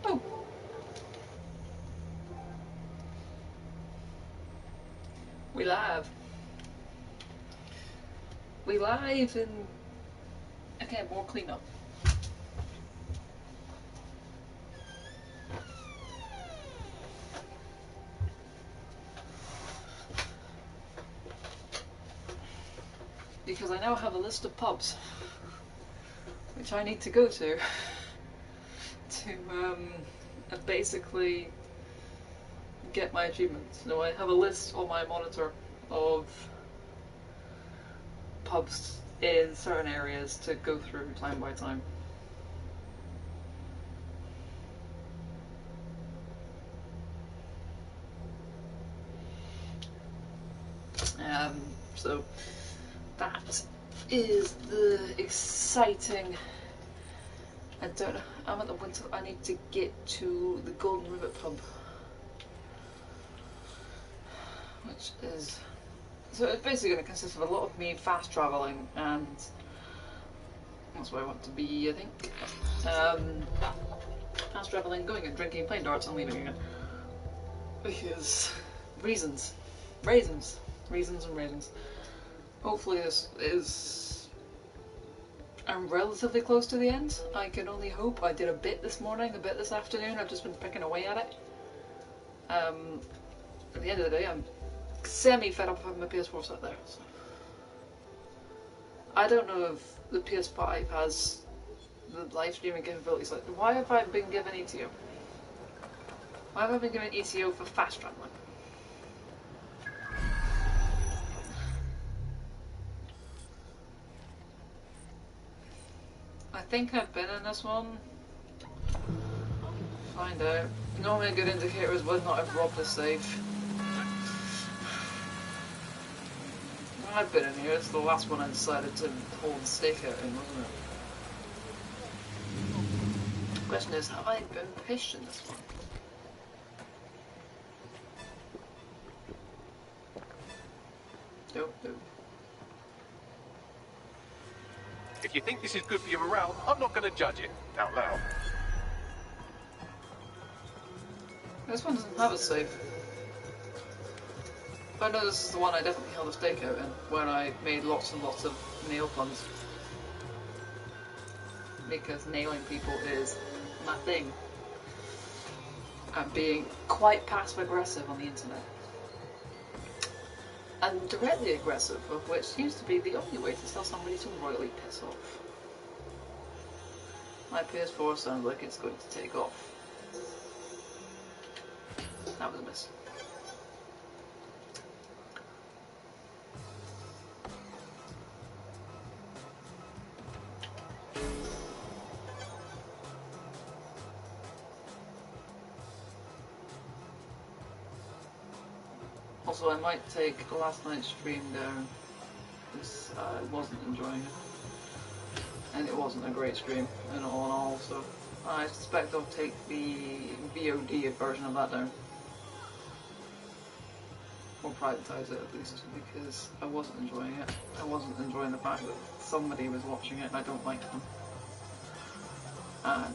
Oh. We live. We live and okay, more cleanup. Because I now have a list of pubs which I need to go to basically get my achievements. So I have a list on my monitor of pubs in certain areas to go through time by time. So that is the exciting. I don't know. I'm at the winter. I need to get to the Golden Rivet pub, which is so it's basically going to consist of a lot of me fast traveling, and that's where I want to be. I think fast traveling, going and drinking, playing darts, and leaving again because reasons, and raisins. Hopefully this is. I'm relatively close to the end. I can only hope. I did a bit this morning, a bit this afternoon. I've just been picking away at it. At the end of the day, I'm semi-fed up of having my PS4 sat there. So. I don't know if the PS5 has the live streaming capabilities. Like, why have I been given ETO? Why have I been given ETO for fast traveling? I think I've been in this one. Find out. Normally a good indicator is whether or not I've robbed a safe. I've been in here. It's the last one I decided to hold the stakeout in, wasn't it? The question is, have I been pushed in this one? Nope. If you think this is good for your morale, I'm not going to judge it out loud. This one doesn't have a safe. I know this is the one I definitely held a stakeout in, when I made lots and lots of nail puns. Because nailing people is my thing. And being quite passive aggressive on the internet. And directly aggressive, of which seems to be the only way to tell somebody to royally piss off. My PS4 sounds like it's going to take off. That was a miss. Also, I might take last night's stream down, because I wasn't enjoying it. And it wasn't a great stream, in all, so I suspect I'll take the VOD version of that down. Or privatize it at least, because I wasn't enjoying it. I wasn't enjoying the fact that somebody was watching it and I don't like them. And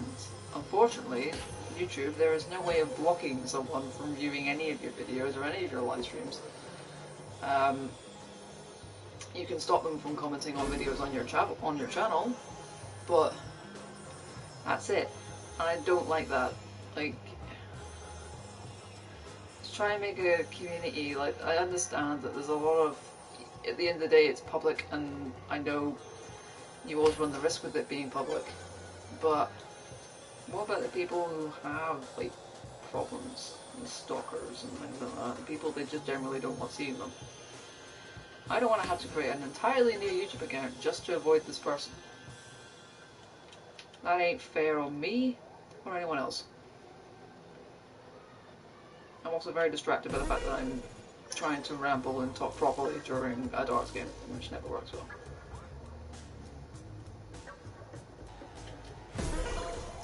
unfortunately, YouTube, there is no way of blocking someone from viewing any of your videos or any of your live streams. You can stop them from commenting on videos on your channel, but that's it. And I don't like that. Like, to try and make a community, like, I understand that there's a lot of, at the end of the day it's public, and I know you always run the risk with it being public, but what about the people who have, like, problems, and stalkers and things like that, and people that just generally don't want seeing them? I don't want to have to create an entirely new YouTube account just to avoid this person. That ain't fair on me or anyone else. I'm also very distracted by the fact that I'm trying to ramble and talk properly during a darts game, which never works well.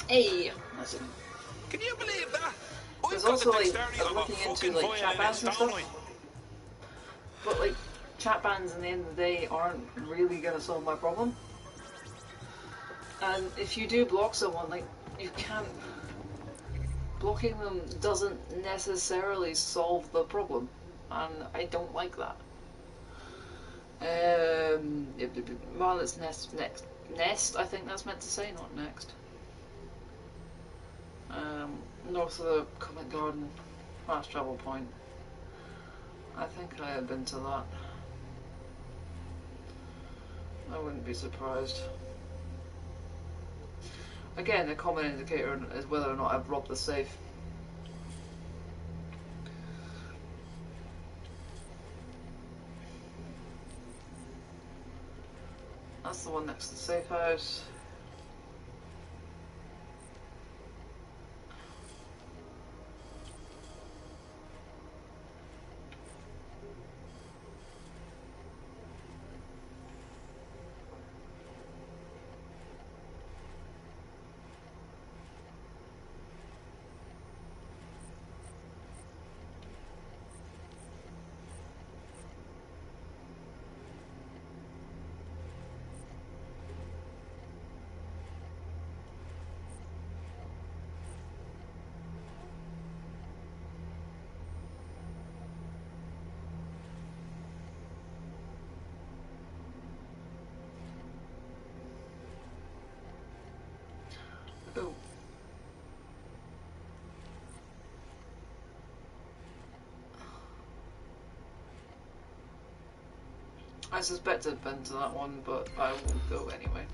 Hey, that's it. Can you believe that? There's also, like, I'm looking into, like, chat bans and stuff. But, like, chat bans in the end of the day aren't really gonna solve my problem. And if you do block someone, like, you can't... blocking them doesn't necessarily solve the problem, and I don't like that. Well, it's nest, I think that's meant to say, not next. North of the Covent Garden fast travel point. I think I had been to that. I wouldn't be surprised. Again, a common indicator is whether or not I've robbed the safe. That's the one next to the safe house. Oh. I suspect I've been to that one, but I will go anyway.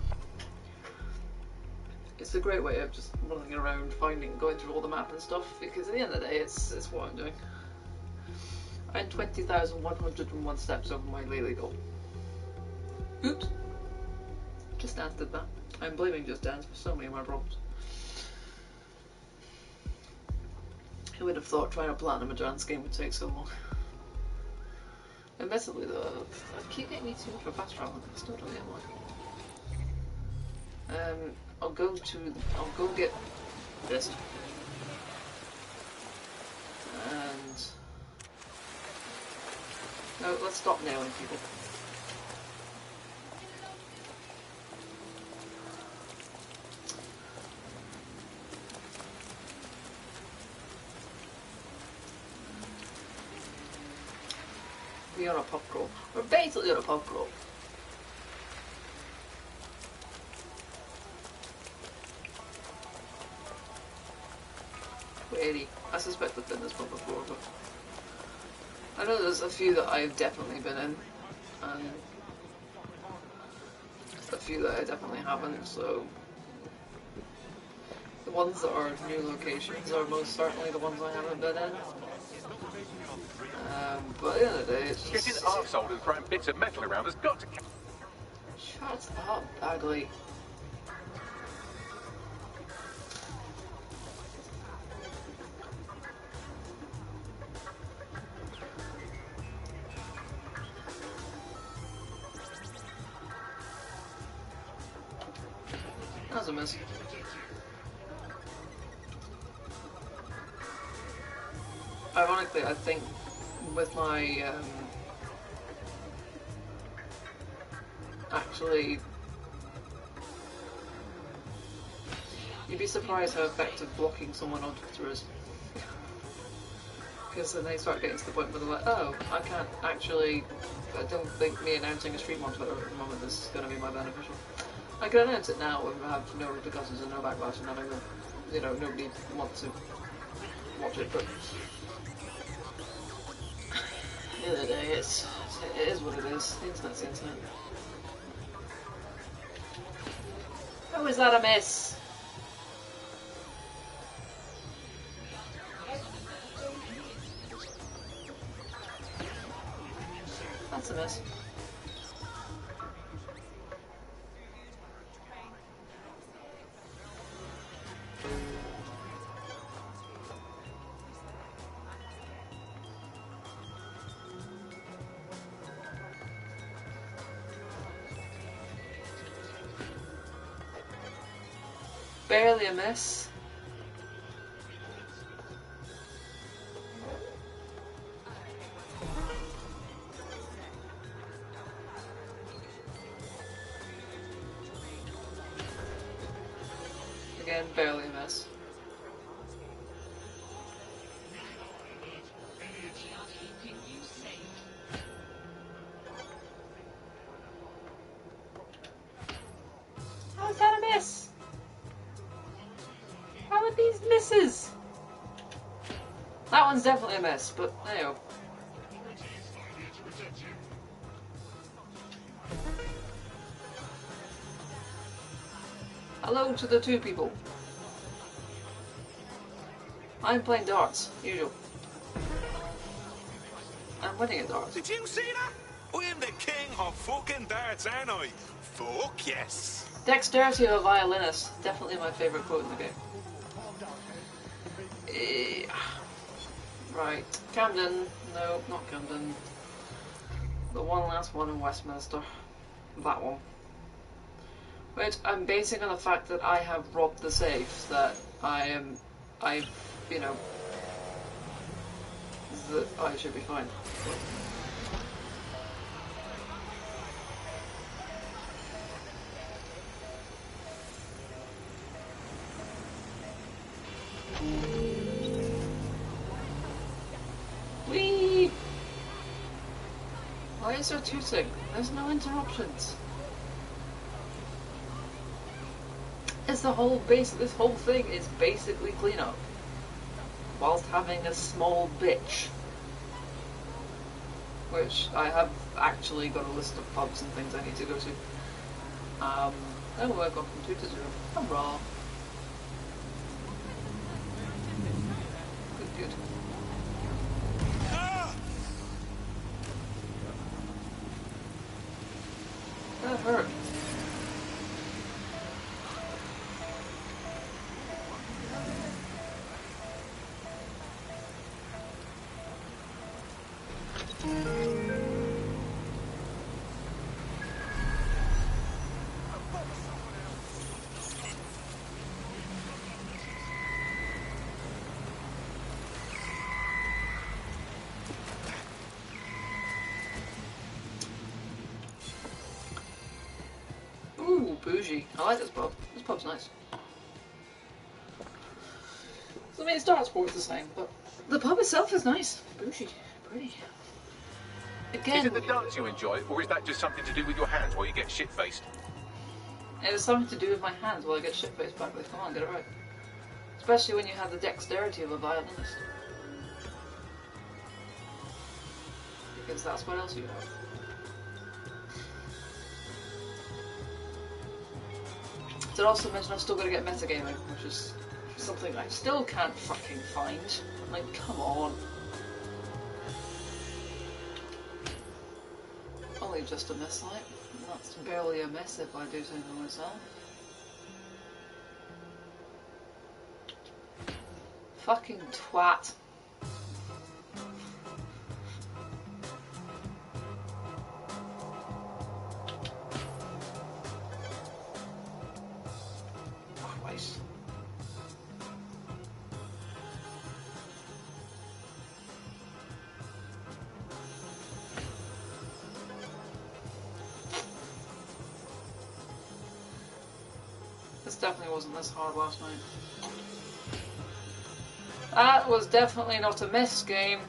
It's a great way of just running around, going through all the map and stuff, because at the end of the day, it's what I'm doing. I'm 20,101 steps over my daily goal. Oops. Just Dance did that. I'm blaming Just Dance for so many of my problems. Who would have thought trying to platinum a dance game would take so long? Admittedly though, I keep getting these things for fast travel, I still don't get one. I'll go get this. And no, let's stop nailing people. We are a pub crawl. We're basically on a pub crawl. Really, I suspect I've been this pub before, but I know there's a few that I've definitely been in, and a few that I definitely haven't, so the ones that are new locations are most certainly the ones I haven't been in. But at the end of the day, it's just... Getting arseholed and throwing bits of metal around has got to... Shut up, Bagley. That was a miss. Ironically, I think with my actually, you'd be surprised how effective blocking someone on Twitter is. Because then they start getting to the point where they're like, oh, I can't actually, I don't think me announcing a stream on Twitter at the moment is going to be my beneficial. I can announce it now and have no repercussions and no backlash and having, you know, nobody want to watch it, but at the end of the day, it is what it is. The internet's the internet. How is that a miss? That's a miss. Barely a miss. Again, barely a miss. misses! That one's definitely a miss, but there you go. Hello to the two people. I'm playing darts, usual. I'm winning at darts. Did you see that? I'm the king of fucking darts, aren't I? Fuck yes. Dexterity of a violinist, definitely my favourite quote in the game. Right, Camden. No, not Camden. The one last one in Westminster. That one. Which I'm basing on the fact that I have robbed the safe, that you know, that I should be fine. Whee! Why is there tooting? There's no interruptions. It's the whole base. This whole thing is basically cleanup, whilst having a small bitch. Which I have actually got a list of pubs and things I need to go to. Oh, I've gone from 2 to 0. Hurrah! Good, good. That hurt. Ooh, bougie. I like this pub. This pub's nice. So, I mean, Star Sport's the same, but the pub itself is nice. Bougie. Pretty. Again. Is it the dance you enjoy, or is that just something to do with your hands while you get shit-faced? It was something to do with my hands while I get shit-faced back with. Come on, get it right. Especially when you have the dexterity of a violinist. Because that's what else you have. Did also mention I've still got to get metagaming, which is something I still can't fucking find. Like, come on. Only just a miss, like. That's barely a miss if I do something myself. Fucking twat. Christ. This definitely wasn't this hard last night. That was definitely not a miss game.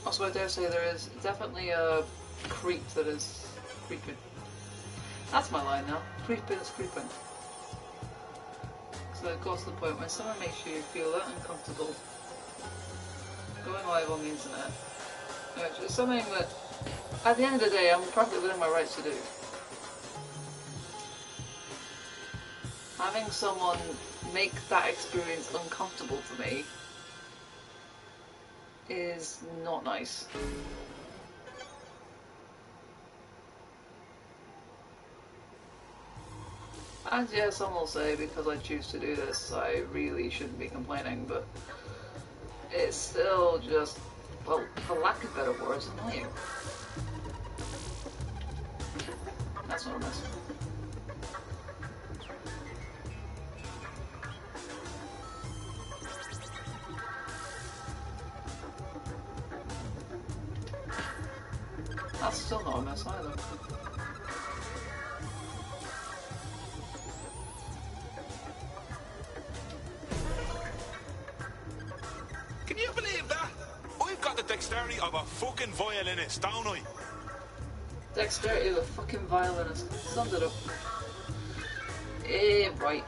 Also, I dare say there is definitely a creep that is creeping. That's my line now. Creeping is creeping. So it goes to the point when someone makes you feel that uncomfortable going live on the internet, which is something that, at the end of the day, I'm perfectly within my rights to do. Having someone make that experience uncomfortable for me is not nice. And yeah, some will say because I choose to do this, I really shouldn't be complaining, but it's still just, well, for lack of better words, annoying. That's not a mess. That's still not a mess either. dexterity of a fucking violinist, don't I? Dexterity of a fucking violinist. Summed it up. Right.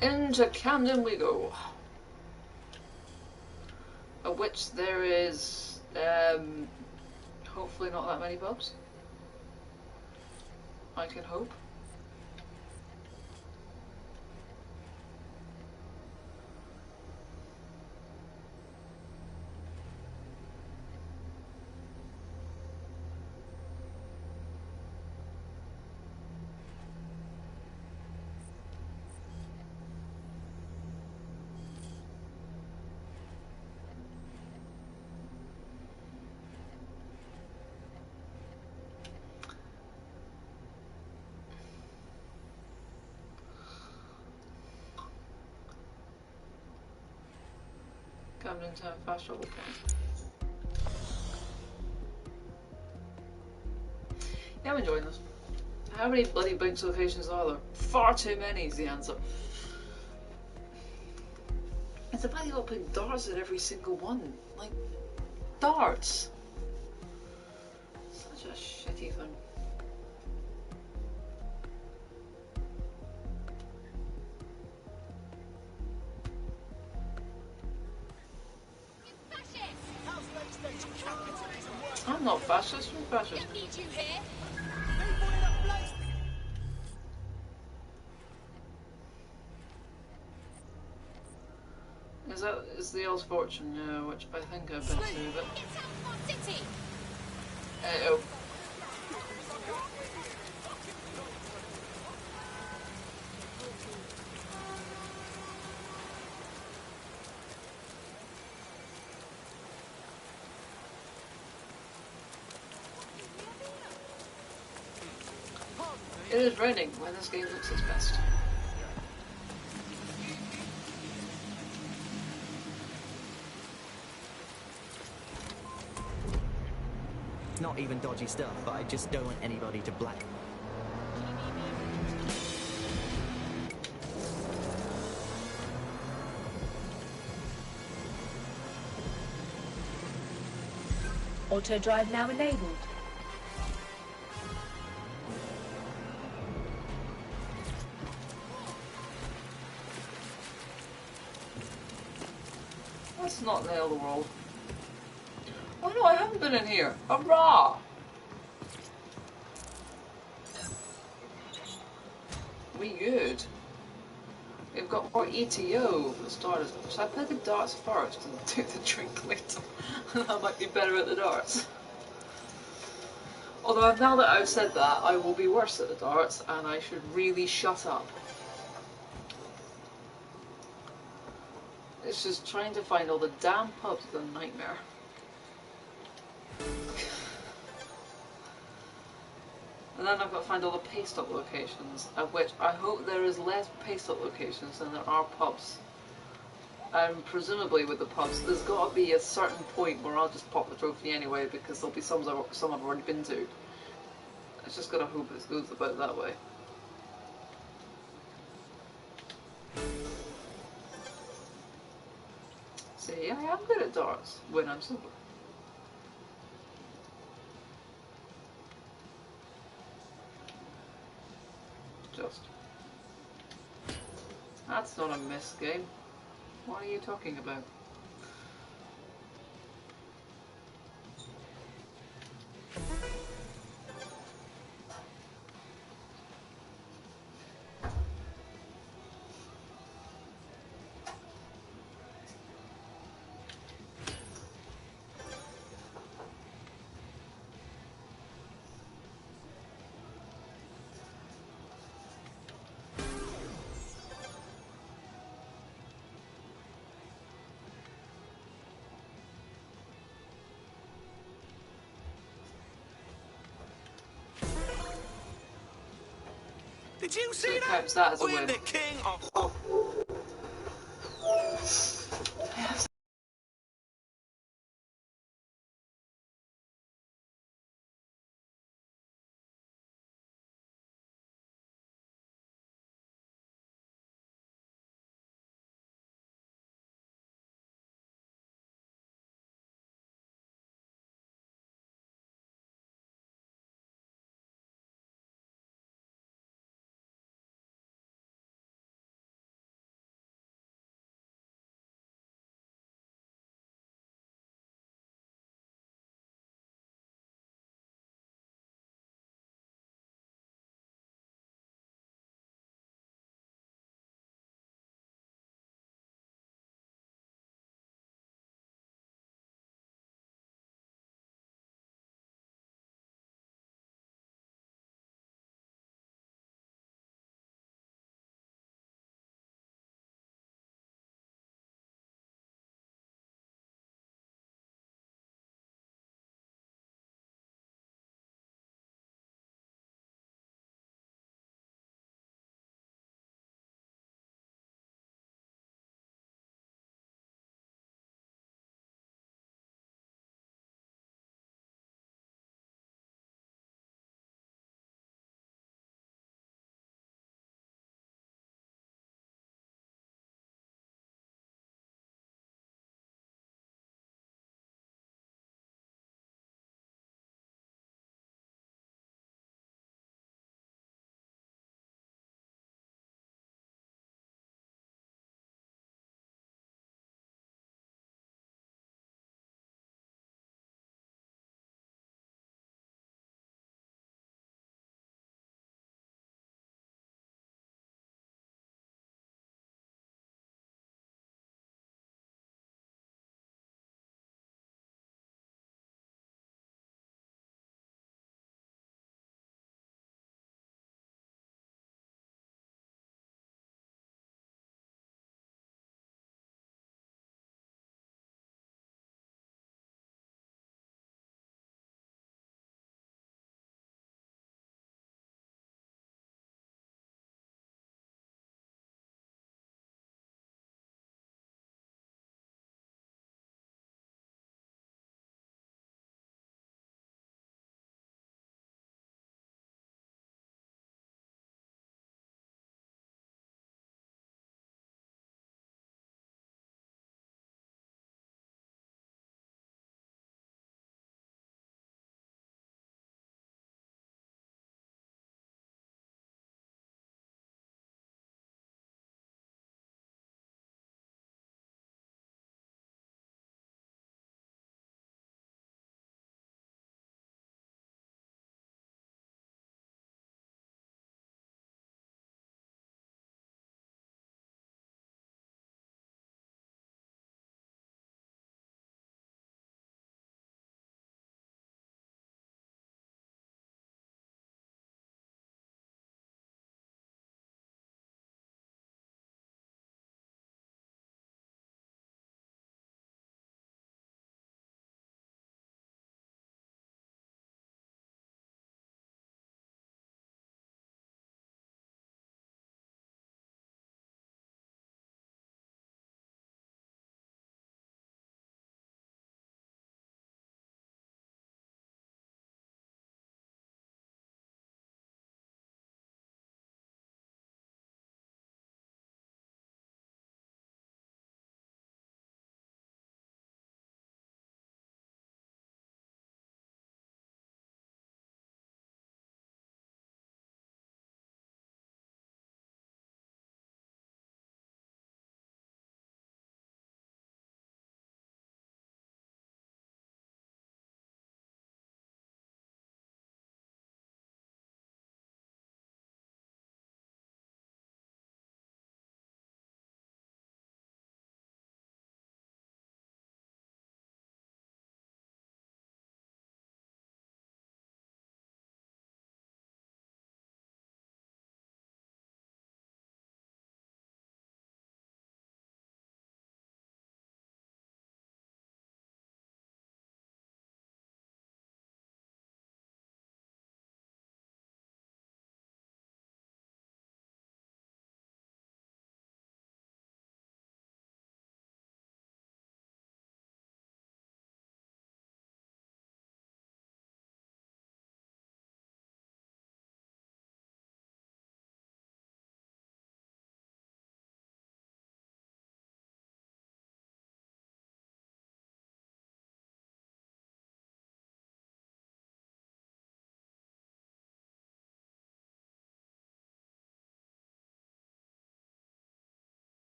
Into Camden we go. Of which there is, hopefully not that many pubs. I can hope. Camden Town fast travel point. Yeah, I'm enjoying this. How many bloody bounce locations are there? Far too many is the answer. It's about you got to put darts in every single one. Like, darts! Such a shitty thing. I'm not fascist, you're fascist. Is the Earl's Fortune, yeah, which I think I've been to, but... oh. It is raining when this game looks its best. Not even dodgy stuff, but I just don't want anybody to black. Auto drive now enabled. That's not the other world. Oh no, I haven't been in here. Hurrah! We good. We've got more ETO for starters. Should I play the darts first and do the drink later? I might be better at the darts. Although now that I've said that, I will be worse at the darts and I should really shut up. It's just trying to find all the damn pubs is a nightmare. And then I've got to find all the paste-up locations, of which I hope there is less paste-up locations than there are pubs. And presumably with the pubs, there's got to be a certain point where I'll just pop the trophy anyway, because there'll be some I've already been to. I just gotta hope it goes about that way. See, I am good at darts when I'm sober. Just. That's not a miss game. What are you talking about? Did you see that? Perhaps that is a I am win. the king of...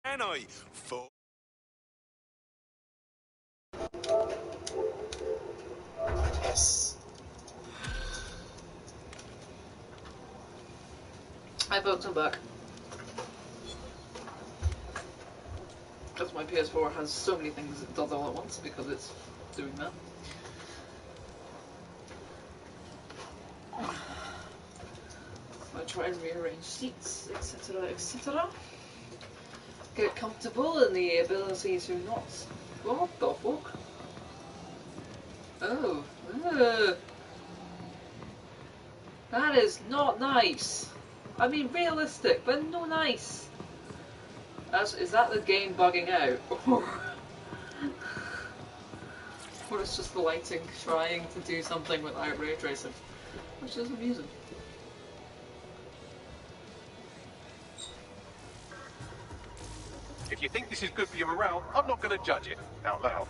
And I fuck. Yes. I folks, I'm back. Because my PS4 has so many things it does all at once because it's doing that. I'm going to try and rearrange seats, etc, etc. Get comfortable in the ability to not... What the fuck? Oh. That is not nice. I mean realistic, but no nice. Is that the game bugging out? Or it's just the lighting trying to do something without ray tracing? Which is amusing. If you think this is good for your morale, I'm not going to judge it out loud.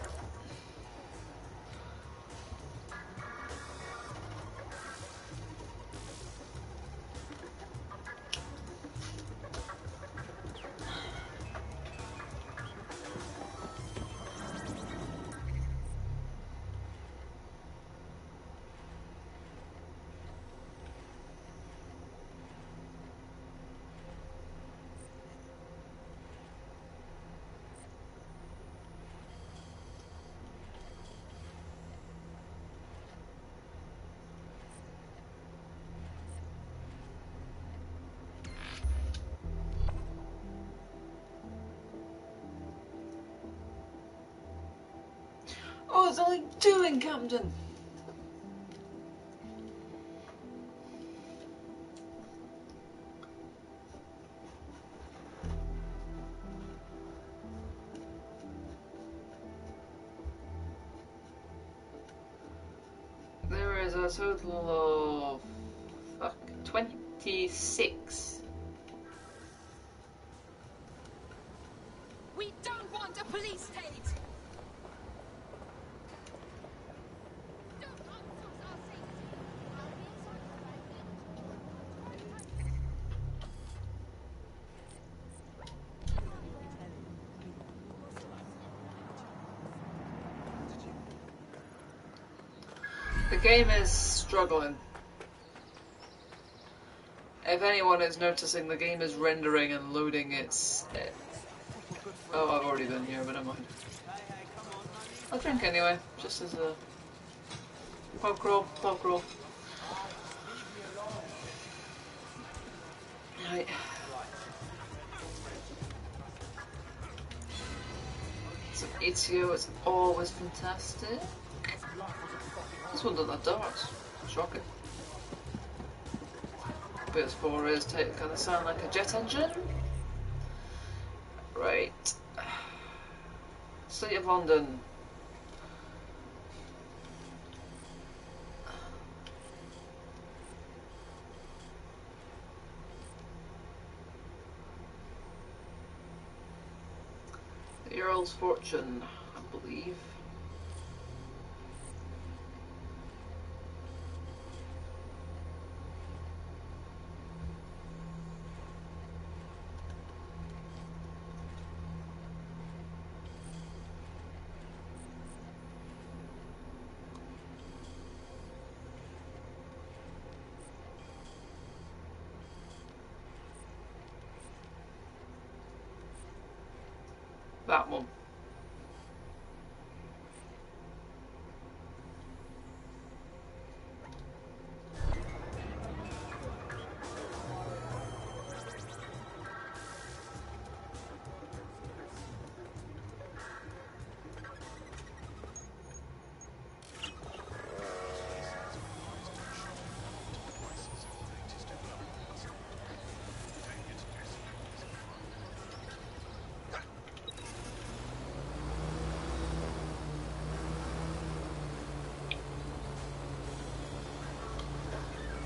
Oh, it's only 2 in Camden! There is a total of 26. We don't want a police state! The game is struggling. If anyone is noticing, the game is rendering and loading its... Oh, I've already been here, but never mind. I'll drink anyway, just as a... Pub crawl, pub crawl. Right. So ETO is always fantastic. This one doesn't have darts. Shocking. PS4 is kind of sound like a jet engine. Right. City of London. The Earl's Fortune, I believe. That one.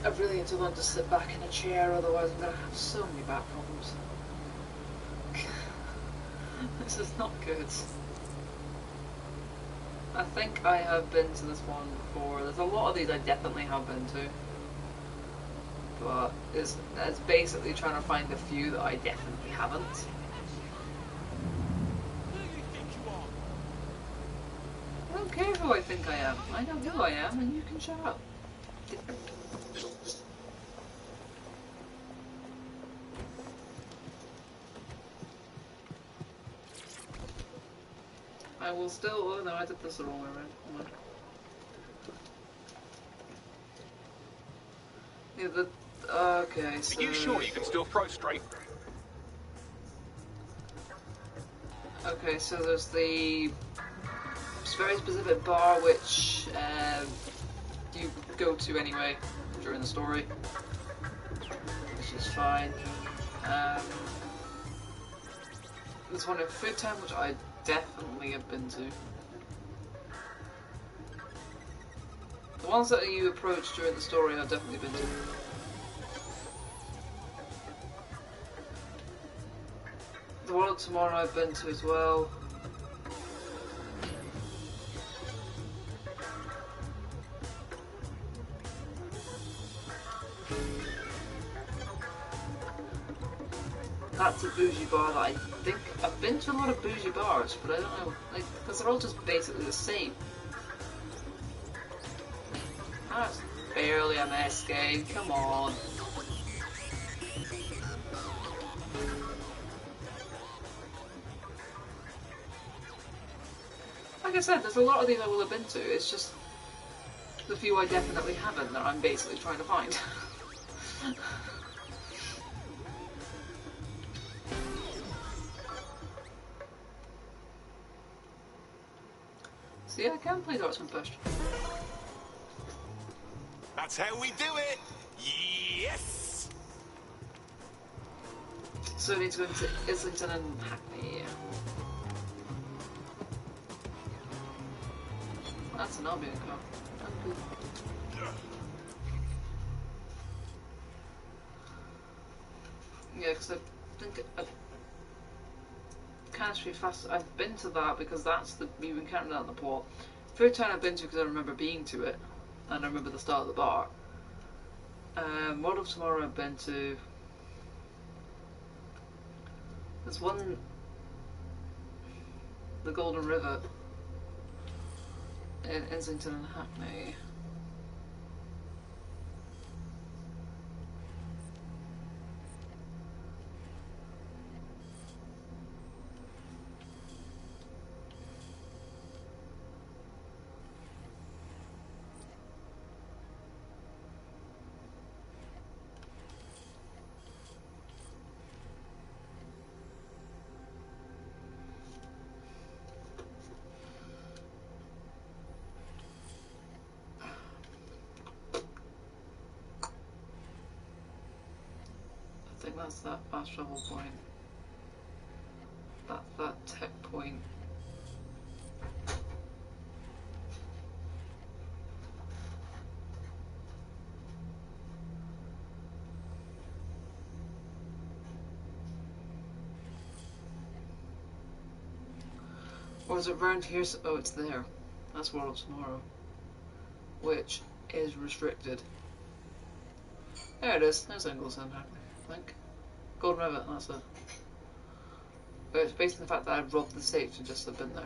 I really need to learn to sit back in a chair, otherwise I'm going to have so many back problems. This is not good. I think I have been to this one before. There's a lot of these I definitely have been to. but it's basically trying to find a few that I definitely haven't. Who do you think you are? I don't care who I think I am. I know who I am, and you can shut up. I will still. Oh no, I did this the wrong way around. Hold on. Yeah, okay, so. Are you sure you can still throw straight? Okay, so there's the very specific bar which you go to anyway during the story, which is fine. There's one in Food Town which I definitely have been to. The ones that you approach during the story I've definitely been to. The World Tomorrow I've been to as well. That's a bougie bar that I think I've been to a lot of bougie bars, but I don't know, like, because they're all just basically the same. That's barely a mess game, come on. Like I said, there's a lot of these I will have been to, it's just the few I definitely haven't that I'm basically trying to find. See, I can play Dartsman first. That's how we do it. Yes. So I need to go into Islington and Hackney. That's an Albion car. Oh, cool. Yeah, because I think Canterbury Fast. I've been to that because that's the you encounter that in the port. Third town I've been to because I remember being to it, and I remember the start of the bar. World of Tomorrow I've been to. There's one, the Golden River in Islington and Hackney. I think that's that fast travel point. That's that tech point. Or is it around here? Oh, it's there. That's World of Tomorrow. Which is restricted. There it is. There's Ingleston, I think. Golden River, that's it. But it's based on the fact that I robbed the safe and just have been there.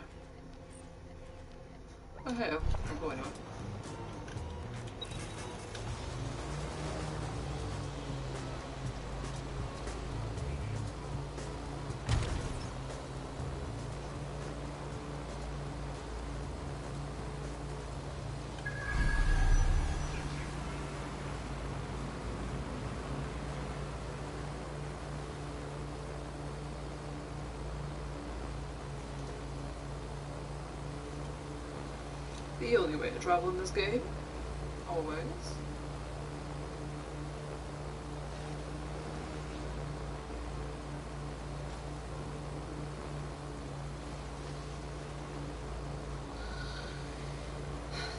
Oh, hey, I'll go anyway. The only way to travel in this game. Always.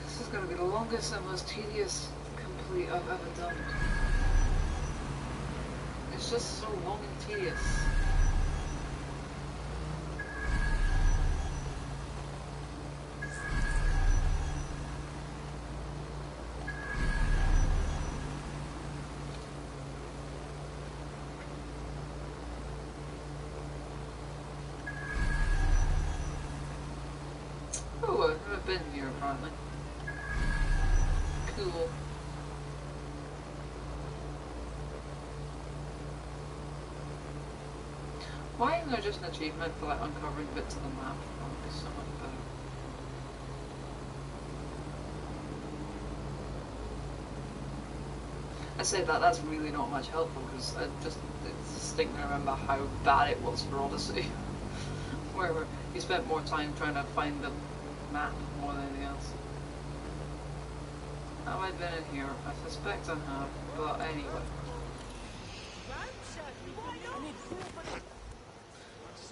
This is going to be the longest and most tedious complete I've ever done. It's just so long and tedious. apparently. Cool. Why isn't there just an achievement for like uncovering bits of the map? That would be so much better. I say that that's really not much helpful because it's distinctly remember how bad it was for Odyssey, where you spent more time trying to find the map more than anything else. Have I been in here? I suspect I have, but anyway.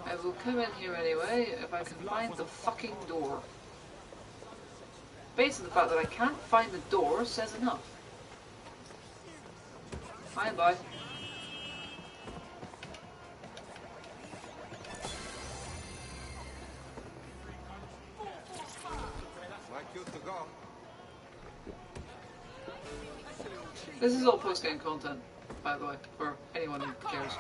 I will come in here anyway if I can find the fucking door. Based on the fact that I can't find the door says enough. Bye bye. Like you to go. This is all post-game content, by the way, for anyone who cares.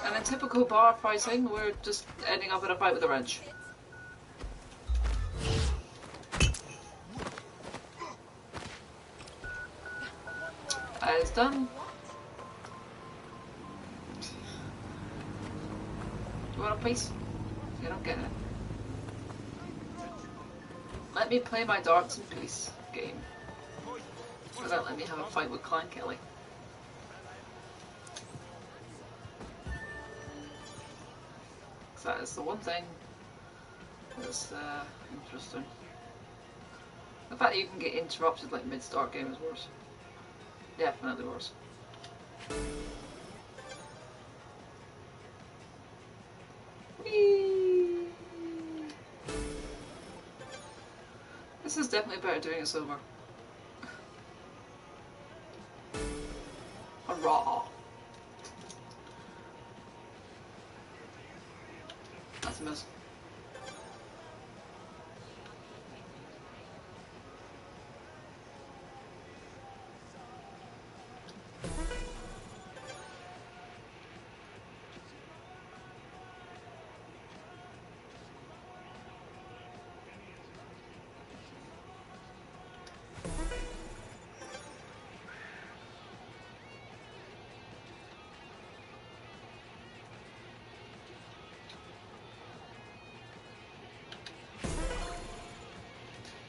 And in typical bar fighting, we're just ending up in a fight with a wrench. It's done. You want a piece? You don't get it. Let me play my darts in peace game. Without letting me have a fight with Clan Kelly. That is the one thing that's interesting. The fact that you can get interrupted like mid-start game is worse. Definitely worse. Whee! This is definitely better doing it sober. Hurrah! That's a miss.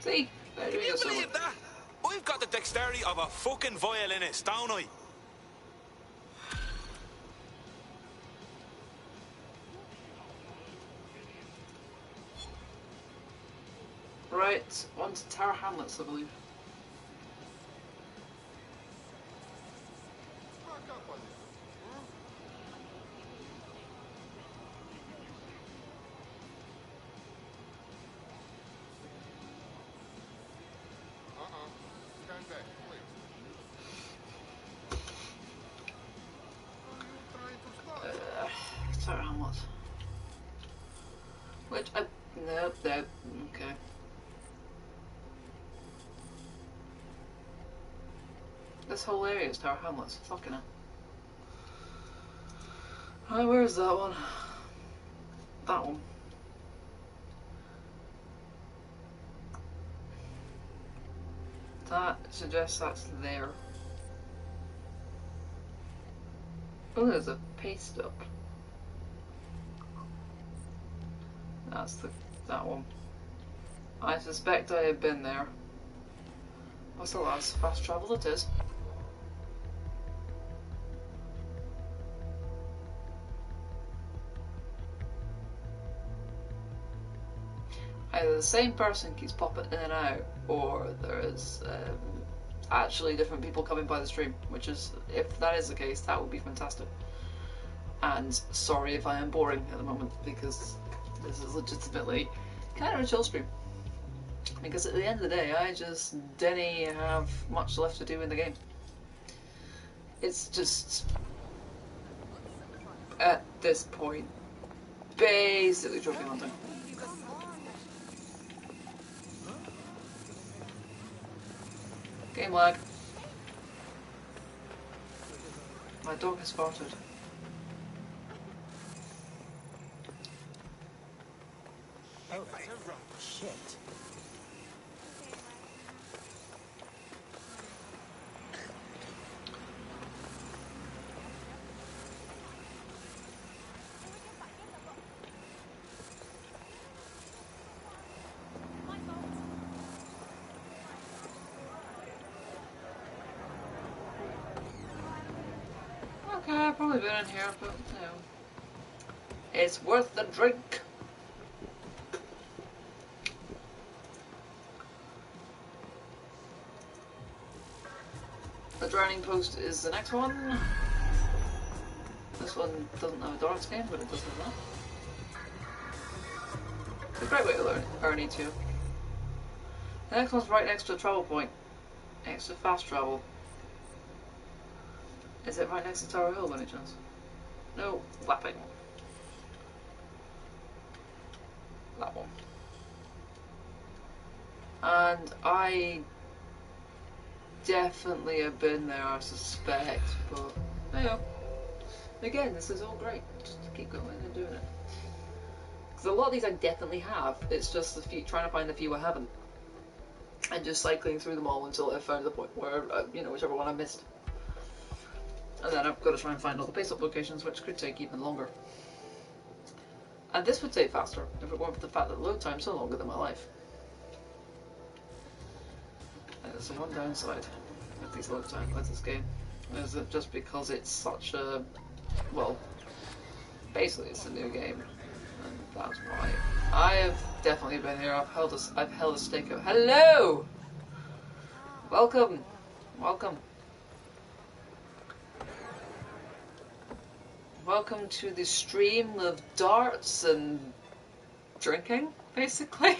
See? Better Can doing you it sober. believe that? I've got the dexterity of a fucking violinist, don't I? Right, on to Tower Hamlets, I believe. Stand back, please. What are you trying to stop? Tower Hamlets. Which I... Nope, nope. Okay. This whole area is Tower Hamlets. Fucking hell. Right, where is that one? That one. That suggests that's there. Oh, there's a paste up. That's that one. I suspect I have been there. What's the last fast travel it is? same person keeps popping in and out, or there's actually different people coming by the stream, which is, if that is the case, that would be fantastic. And sorry if I am boring at the moment, because this is legitimately kind of a chill stream. Because at the end of the day, I just didn't have much left to do in the game. It's just, at this point, basically trophy hunting. Game lag. My dog has farted. Oh, shit. Okay, I've probably been in here, but you know, it's worth the drink. The drowning post is the next one. This one doesn't have a darts game, but it does have that. It's a great way to learn EE2. The next one's right next to a travel point. Next to fast travel. Is it right next to Tower Hill by any chance? No, Wapping. That one. And I definitely have been there, I suspect, but you know, again, this is all great. Just keep going and doing it. Because a lot of these I definitely have. It's just the few, trying to find the few I haven't, and just cycling through them all until I've found the point where you know, whichever one I missed. And then I've got to try and find all the base up locations, which could take even longer. And this would take faster if it weren't for the fact that the load times are longer than my life. And there's the one downside with these load times with this game, is that just because it's such a, well, basically it's a new game, and that's why. I have definitely been here. I've held a stake out. Hello, welcome, welcome. Welcome to the stream of darts and drinking, basically.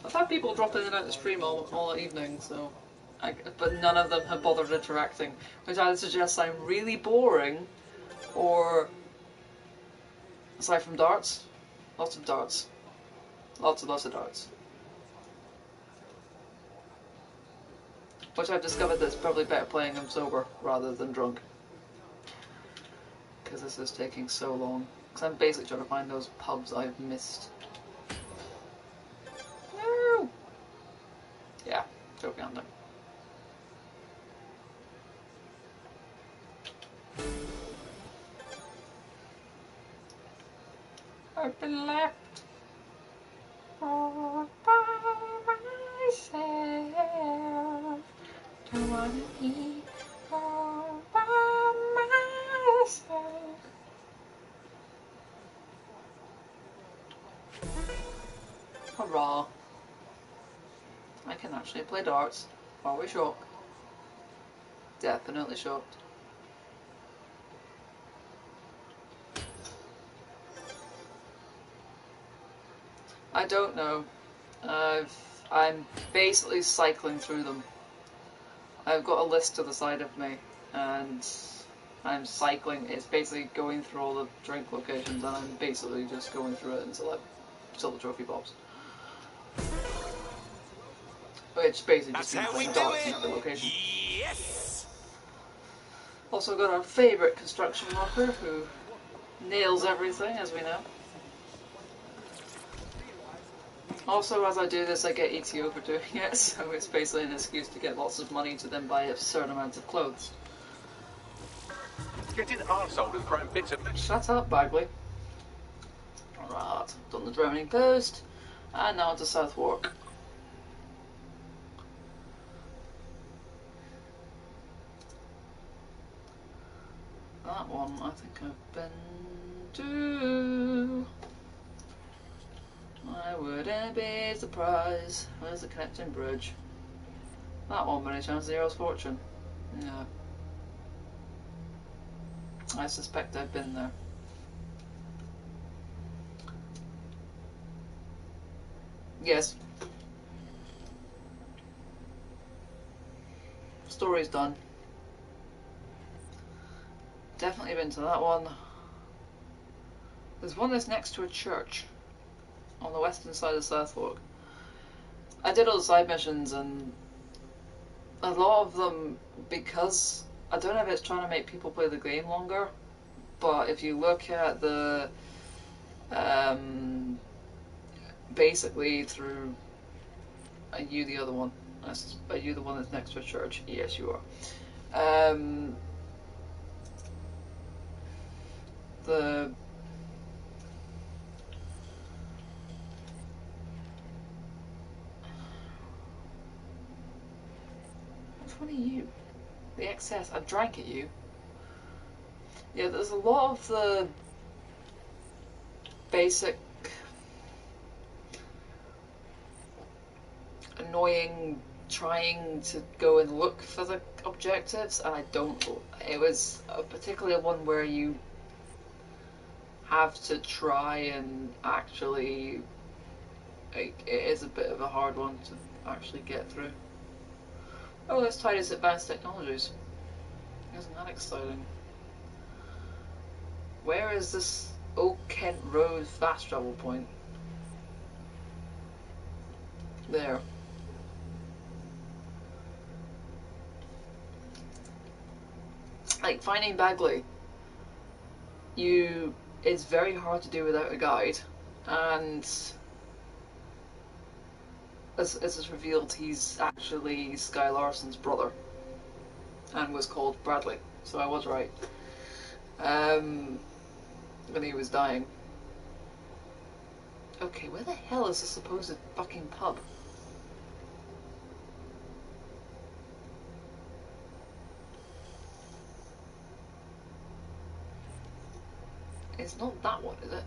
I've had people drop in and out the stream all evening, so, but none of them have bothered interacting, which either suggests I'm really boring, or, aside from darts, lots of darts. Lots and lots of darts. Which I've discovered that it's probably better playing them sober rather than drunk. Because this is taking so long. Because I'm basically trying to find those pubs I've missed. No! Yeah, trophy hunting. I've been left all by myself. Don't wanna be all by myself. Hurrah. I can actually play darts. Are we shocked? Definitely shocked. I don't know. I'm basically cycling through them. I've got a list to the side of me, and I'm cycling. It's basically going through all the drink locations, and I'm basically just going through it until the trophy pops. Which basically just means playing darts in every location. Yes! Also got our favourite construction worker who nails everything, as we know. Also, as I do this, I get ETO for doing it, so it's basically an excuse to get lots of money to then buy a certain amount of clothes. Getting arsehole and throwing bits of... Shut up, Bagley. Alright, done the drowning post, and now to Southwark. That one I think I've been to. I wouldn't be surprised. Where's the connecting bridge? That one, many times the hero's fortune. No. I suspect I've been there. Yes. Story's done. Definitely been to that one. There's one that's next to a church on the western side of South Fork. I did all the side missions, and a lot of them, because I don't know if it's trying to make people play the game longer, but if you look at the basically through, are you the other one? Are you the one that's next to a church? Yes, you are. The which one are you? The excess. I drank at you. Yeah, there's a lot of the basic annoying trying to go and look for the objectives, and I don't. It was particularly one where you have to try and actually. It is a bit of a hard one to actually get through. Oh, let's tie this advanced technologies. Isn't that exciting? Where is this Oak Kent Road fast travel point? There. Like finding Bagley, it's very hard to do without a guide, and as it's revealed, he's actually Sky Larson's brother, and was called Bradley. So I was right. When he was dying. Okay, where the hell is the supposed fucking pub? It's not that one, is it?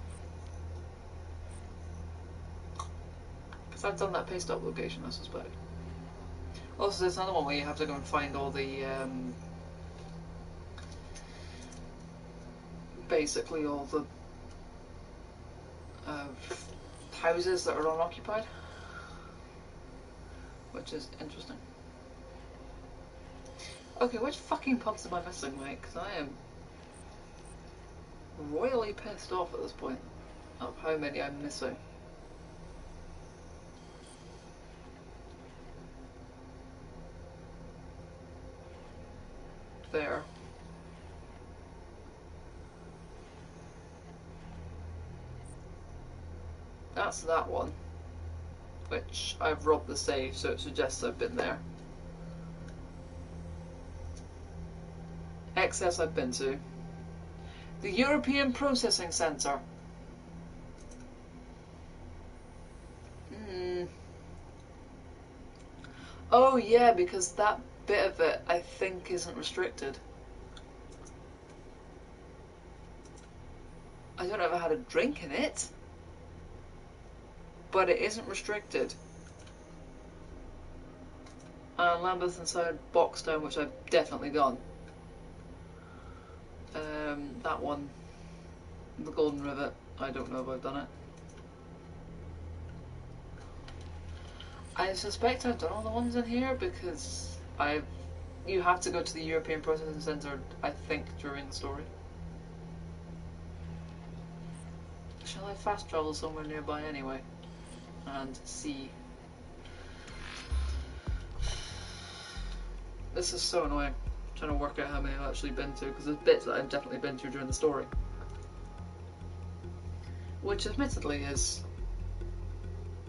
Because I've done that paste up location, I suspect. Also, there's another one where you have to go and find all the, basically all the houses that are unoccupied. Which is interesting. Okay, which fucking pubs am I missing, mate? Because I am royally pissed off at this point of how many I'm missing. There. That's that one. Which I've robbed the save, so it suggests I've been there. Excess I've been to. The European Processing Centre. Oh yeah, because that bit of it I think isn't restricted. I don't know if I had a drink in it, but it isn't restricted. And Lambeth inside Boxtown, which I've definitely gone. That one, the Golden Rivet, I don't know if I've done it. I suspect I've done all the ones in here because you have to go to the European Processing Centre, I think, during the story. Shall I fast travel somewhere nearby anyway? And see. This is so annoying. I'm trying to work out how many I've actually been to, because there's bits that I've definitely been to during the story. Which admittedly is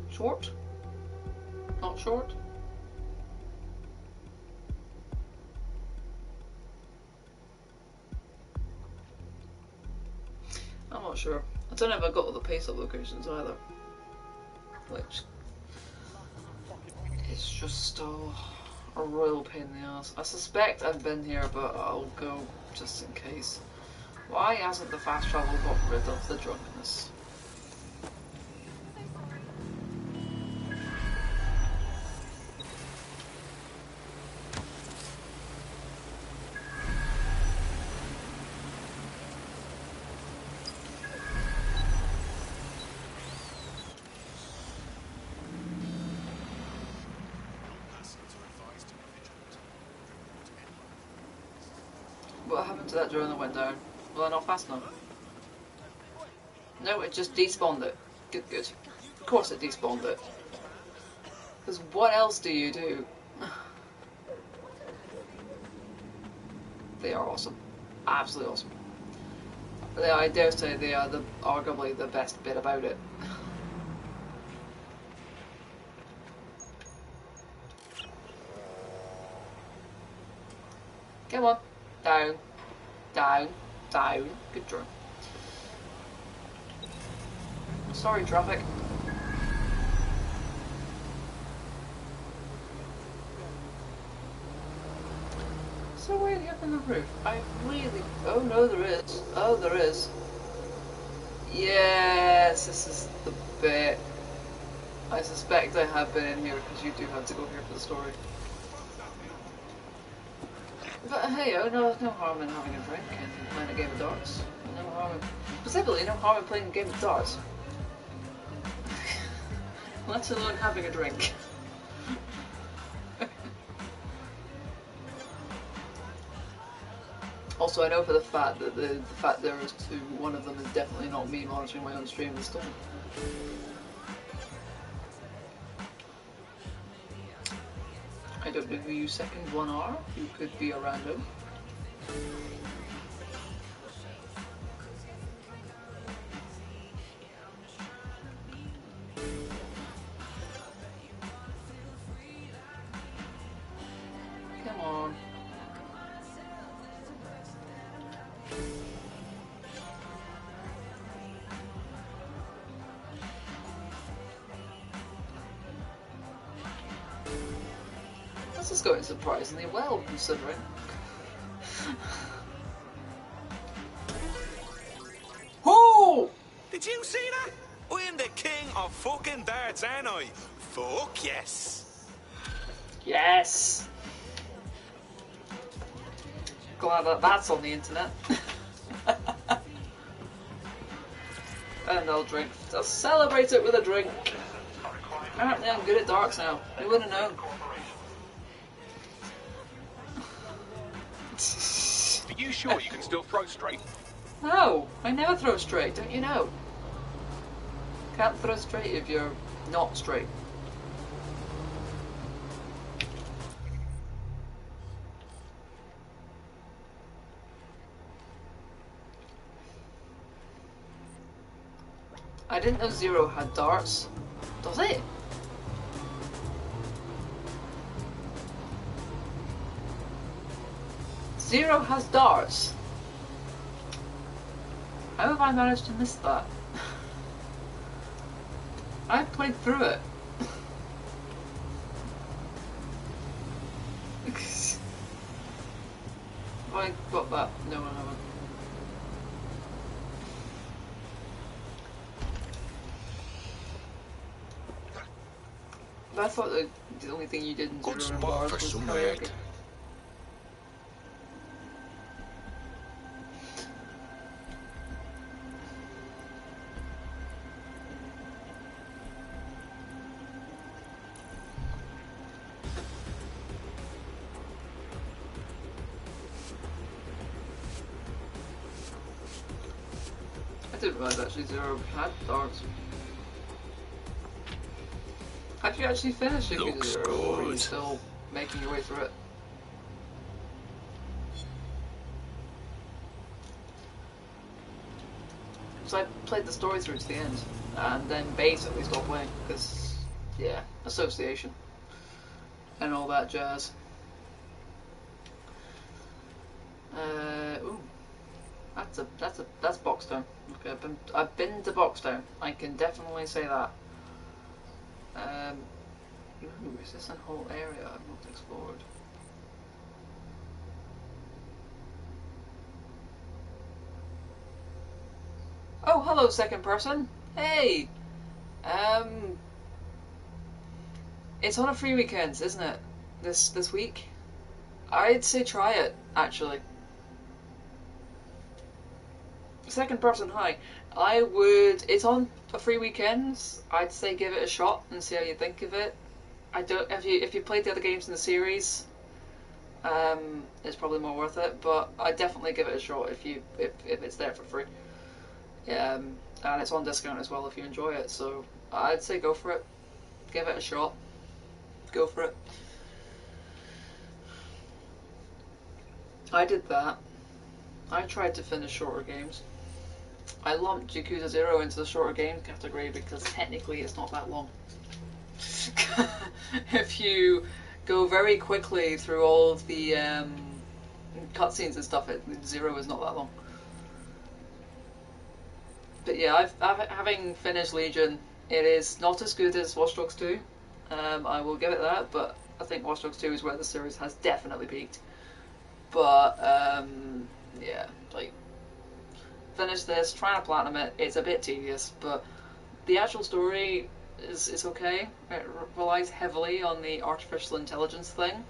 short. Not short. I'm not sure. I don't know if I got all the pace up locations either. Which is just a royal pain in the ass. I suspect I've been here, but I'll go just in case. Why hasn't the fast travel got rid of the drunkenness? What happened to that drone that went down? Was I not fast enough? No, it just despawned it. Good, good. Of course it despawned it. Because what else do you do? They are awesome. Absolutely awesome. I dare say they are arguably the best bit about it. Come on. Down. Down. Down. Good drone. Sorry, traffic. So way up in the roof. I really... Oh no, there is. Oh, there is. Yes, this is the bit. I suspect I have been in here because you do have to go here for the story. But hey, oh no, there's no harm in having a drink and playing a game of darts. No harm in... Specifically, no harm in playing a game of darts. Let alone having a drink. Also, I know for the fact that the fact there is two, one of them is definitely not me monitoring my own stream this time. I don't know who you second one are. You could be a random. Come on. This is going surprisingly well, considering. Oh! Did you see that? I'm the king of fucking darts, aren't I? Fuck yes. Yes! Glad that that's on the internet. And I'll drink. I'll celebrate it with a drink. Apparently I'm good at darts now. Who would have known? Are you sure you can still throw straight? No, I never throw straight, don't you know? Can't throw straight if you're not straight. I didn't know Zero had darts. Does it? Zero has darts. How have I managed to miss that? I played through it. Have I got that? No, I haven't. But I thought the only thing you did in Good Zero and spot Bars for was some karaoke. egg. I didn't realise actually Zero had darts. Have you actually finished Yakuza Looks 0 or are you good. still making your way through it? So I played the story through to the end and then basically stopped playing because, yeah, association and all that jazz. Ooh, that's Boxtown. Okay, I've been to Boxtown. I can definitely say that. Ooh, is this a whole area I've not explored? Oh, hello, second person. Hey. It's on a free weekend, isn't it? This week. I'd say try it actually. Second person, hi. I would. It's on a free weekends. I'd say give it a shot and see how you think of it. I don't. If you played the other games in the series, it's probably more worth it. But I'd definitely give it a shot if it's there for free. And it's on discount as well if you enjoy it. So I'd say go for it. Give it a shot. Go for it. I did that. I tried to finish shorter games. I lumped Yakuza 0 into the shorter games category because technically it's not that long. If you go very quickly through all of the cutscenes and stuff, 0 is not that long. But yeah, having finished Legion, it is not as good as Watch Dogs 2. I will give it that, but I think Watch Dogs 2 is where the series has definitely peaked. But yeah, like, finish this, trying to platinum it, it's a bit tedious, but the actual story is okay. It relies heavily on the artificial intelligence thing,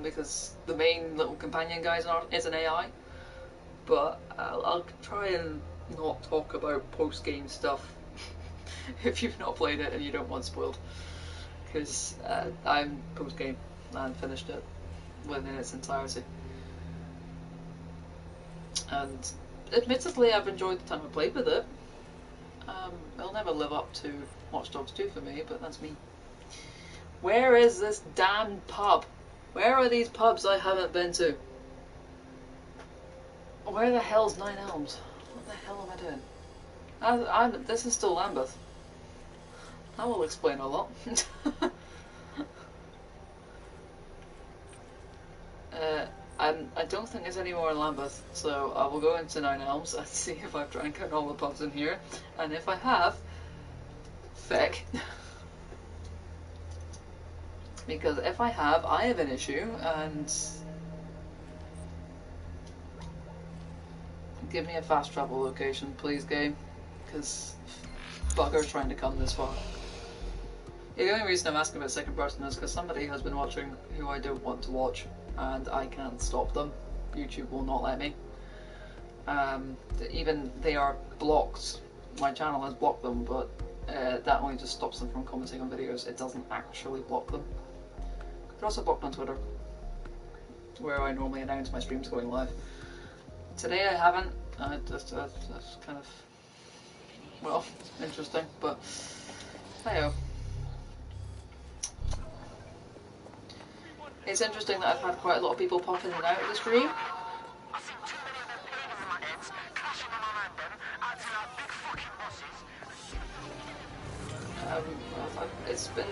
because the main little companion guy is an AI. But I'll try and not talk about post-game stuff if you've not played it and you don't want spoiled, because I'm post-game and finished it within its entirety. And admittedly, I've enjoyed the time I played with it. It'll never live up to Watch Dogs 2 for me, but that's me. Where is this damn pub? Where are these pubs I haven't been to? Where the hell's Nine Elms? What the hell am I doing? This is still Lambeth. That will explain a lot. I don't think there's any more in Lambeth, so I will go into Nine Elms and see if I've drank in all the pubs in here, and if I have, feck. Because if I have an issue, and give me a fast travel location, please, game, because bugger's trying to come this far. Yeah, the only reason I'm asking about second person is because somebody has been watching who I don't want to watch, and I can't stop them. YouTube will not let me. Even they are blocked. My channel has blocked them, but that only just stops them from commenting on videos. It doesn't actually block them. They're also blocked on Twitter, where I normally announce my streams going live. Today I haven't. That's kind of, well, interesting, but hey-oh. It's interesting that I've had quite a lot of people pop in and out of the stream.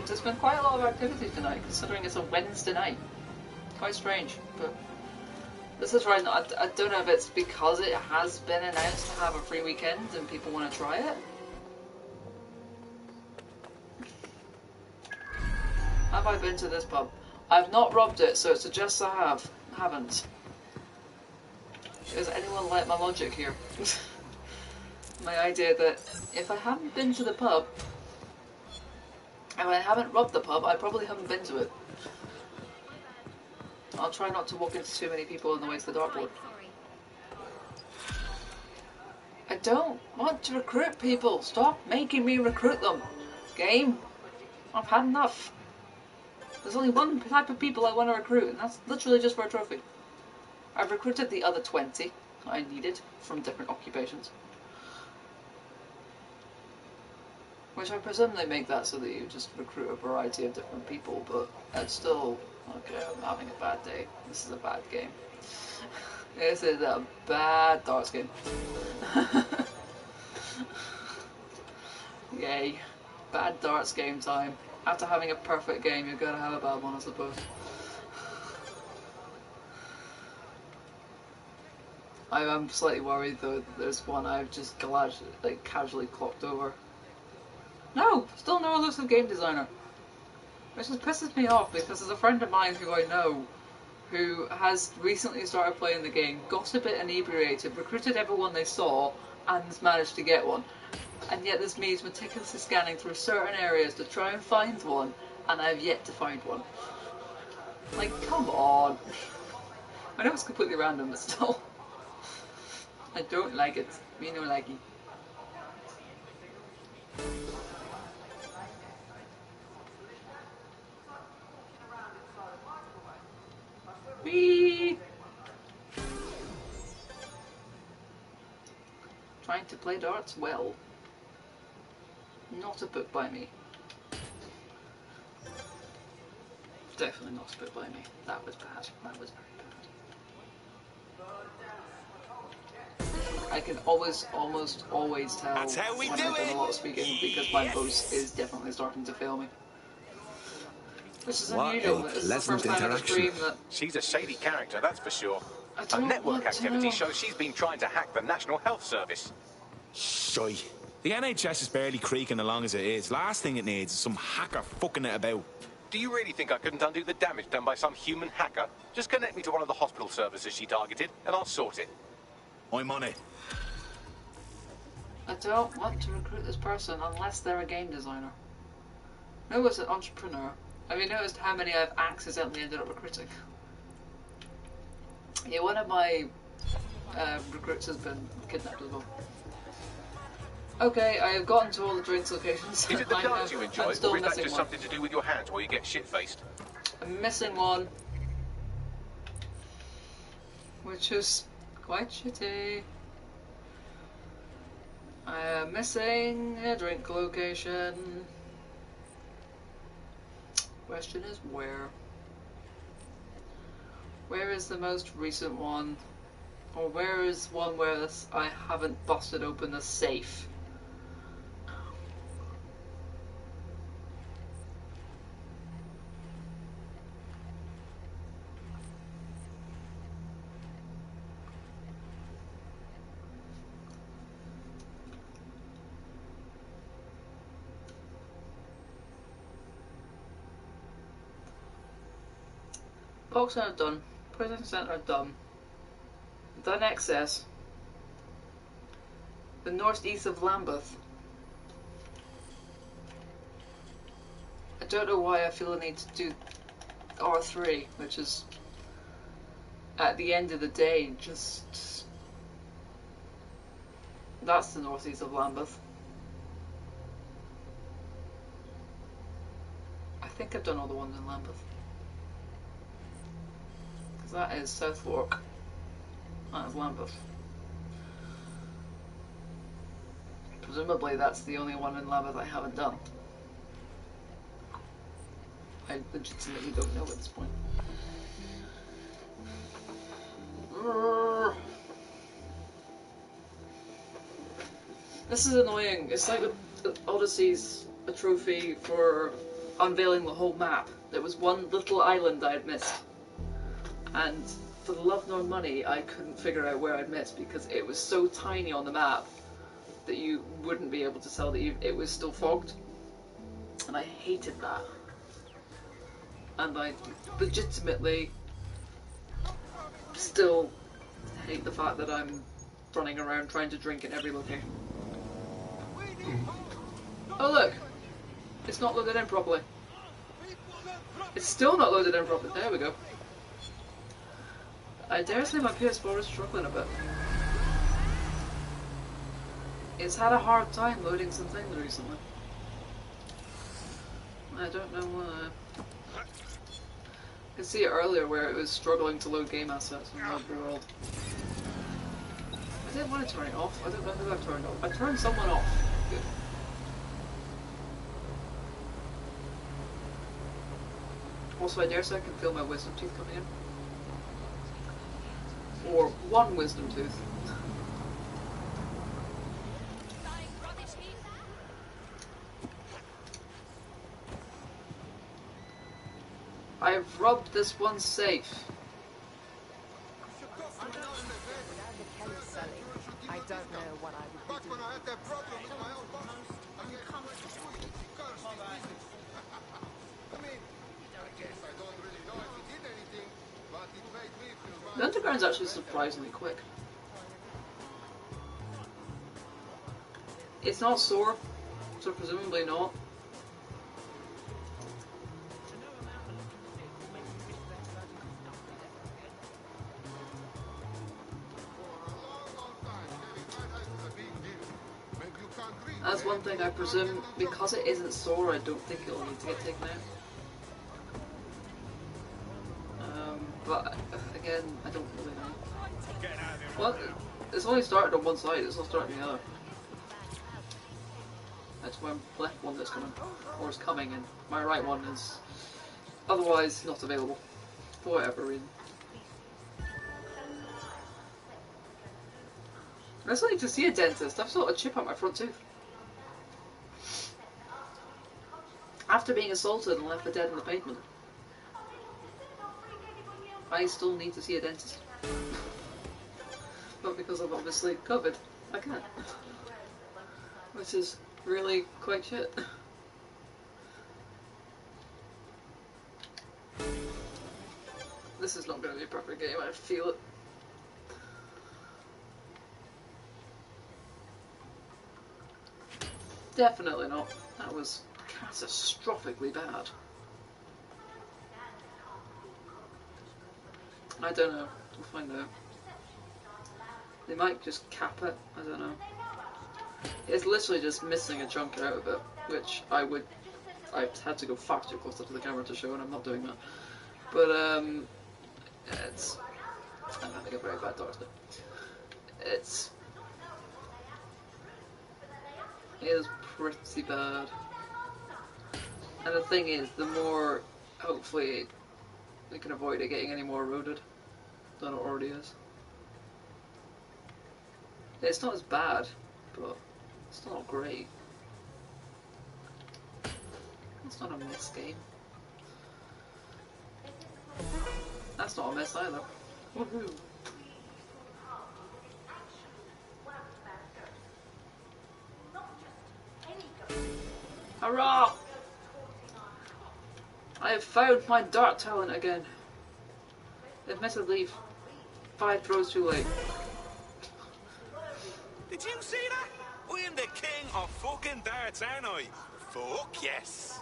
There's been quite a lot of activity tonight, considering it's a Wednesday night. Quite strange, but this is right. I don't know if it's because it has been announced to have a free weekend and people want to try it. Have I been to this pub? I've not robbed it, so it suggests I haven't. Does anyone like my logic here? My idea that if I haven't been to the pub, and I haven't robbed the pub, I probably haven't been to it. I'll try not to walk into too many people on the way to the dartboard. I don't want to recruit people. Stop making me recruit them. Game, I've had enough. There's only one type of people I want to recruit, and that's literally just for a trophy. I've recruited the other 20 I needed from different occupations. Which I presume they make that so that you just recruit a variety of different people, but it's still, okay, I'm having a bad day. This is a bad game. This is a bad darts game. Yay. Bad darts game time. After having a perfect game, you've got to have a bad one, I suppose. I'm slightly worried though that there's one I've just casually clocked over. No! Still no elusive game designer. Which just pisses me off because there's a friend of mine who I know who has recently started playing the game, got a bit inebriated, recruited everyone they saw, and managed to get one. And yet this means meticulously scanning through certain areas to try and find one, and I've yet to find one. Like, come on. I know it's completely random, but still. I don't like it. Me no likey. trying to play darts well. Not a book by me. Definitely not a book by me. That was bad. That was very bad. I can almost always tell That's how we when do I've done it. a lot of speaking because my voice is definitely starting to fail me. Which is What unusual. a This is the pleasant first time in a interaction. stream that She's a shady character, that's for sure. I Her don't network want to activity know. shows she's been trying to hack the National Health Service. Shy. The NHS is barely creaking along as it is. Last thing it needs is some hacker fucking it about. Do you really think I couldn't undo the damage done by some human hacker? Just connect me to one of the hospital services she targeted, and I'll sort it. I'm on it. I don't want to recruit this person unless they're a game designer. No, it's an entrepreneur. Have you noticed how many I've accidentally ended up recruiting? Yeah, one of my recruits has been kidnapped as well. Okay, I have gotten to all the drinks locations. Is it the dance you enjoy, I'm still or is that missing just one. something to do with your hands while you get shit-faced? I'm missing one. Which is quite shitty. I am missing a drink location. Question is where? Where is the most recent one? Or where is one where I haven't busted open the safe? Box Center done. Prison Center done. Done excess. The northeast of Lambeth. I don't know why I feel the need to do R3, which is at the end of the day just that's the northeast of Lambeth. I think I've done all the ones in Lambeth. Because that is Southwark. That is Lambeth. Presumably that's the only one in Lambeth I haven't done. I legitimately don't know at this point. This is annoying. It's like the Odyssey's a trophy for unveiling the whole map. There was one little island I had missed. And for the love nor money, I couldn't figure out where I'd missed because it was so tiny on the map that you wouldn't be able to tell that it was still fogged. And I hated that. And I legitimately still hate the fact that I'm running around trying to drink in every location. Oh look! It's not loaded in properly. It's still not loaded in properly. There we go. I dare say my PS4 is struggling a bit. It's had a hard time loading some things recently. I don't know why. I could see it earlier where it was struggling to load game assets in the world. I didn't want to turn it off. I don't know who I turned off. I turned someone off. Good. Also, I dare say I can feel my wisdom teeth coming in. Or one wisdom tooth. I've robbed this one safe. I don't know what I would be doing. The underground's actually surprisingly quick. It's not sore, so presumably not. That's one thing I presume, because it isn't sore, I don't think it'll need to get taken out. But again, I don't really know. Well, It's only started on one side, it's not starting the other. That's my left one that's coming, or is coming, and my right one is otherwise not available, for whatever reason. I still need to see a dentist. I've still got a chip on my front tooth. After being assaulted and left for dead in the pavement, I still need to see a dentist. But because I'm obviously COVID, I can't. Which is really quite shit. This is not going to be a perfect game, I feel it. Definitely not. That was catastrophically bad. I don't know. We'll find out. They might just cap it. I don't know. It's literally just missing a chunk out of it, which I had to go far too close up to the camera to show, and I'm not doing that. But I'm having a very bad doctor. It is pretty bad. And the thing is, the more, hopefully, we can avoid it getting any more eroded than it already is. It's not as bad, but it's still not great. It's not a miss game. That's not a miss either. Woohoo! Hurrah! I have found my dart talent again. Admittedly, 5 throws too late. Did you see that? I am the king of fucking darts, aren't I? Fuck yes.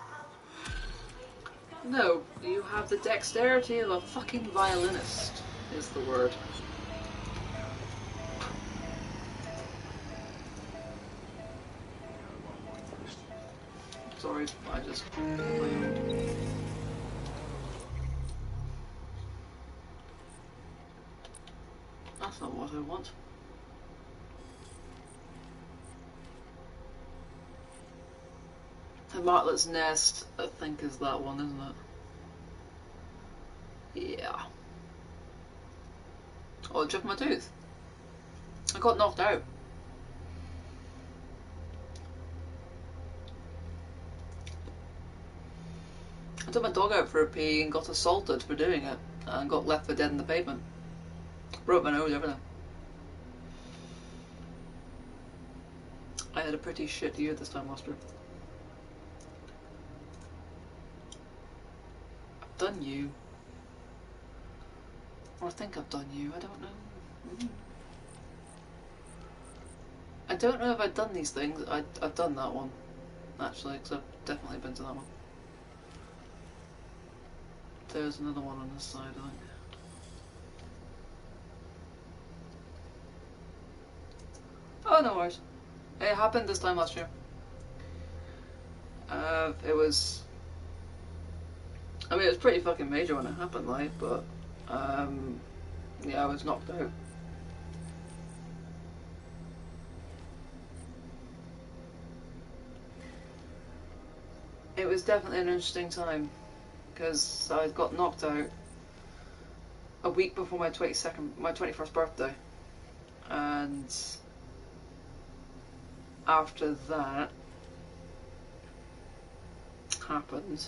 No, you have the dexterity of a fucking violinist, is the word. Sorry, I just... That's not what I want. The Martlet's Nest, I think, is that one, isn't it? Yeah. Oh, I chipped my tooth. I got knocked out. I took my dog out for a pee and got assaulted for doing it, and got left for dead in the pavement. Broke my nose, everything. I had a pretty shit year this time last year. I've done you. Or I think I've done you, I don't know. I don't know if I've done these things. I've done that one, actually, because I've definitely been to that one. There's another one on this side, I think. Oh, no worries. It happened this time last year. It was... I mean, it was pretty fucking major when it happened, like, but... yeah, I was knocked out. It was definitely an interesting time, because I got knocked out a week before my 21st birthday, and after that happened,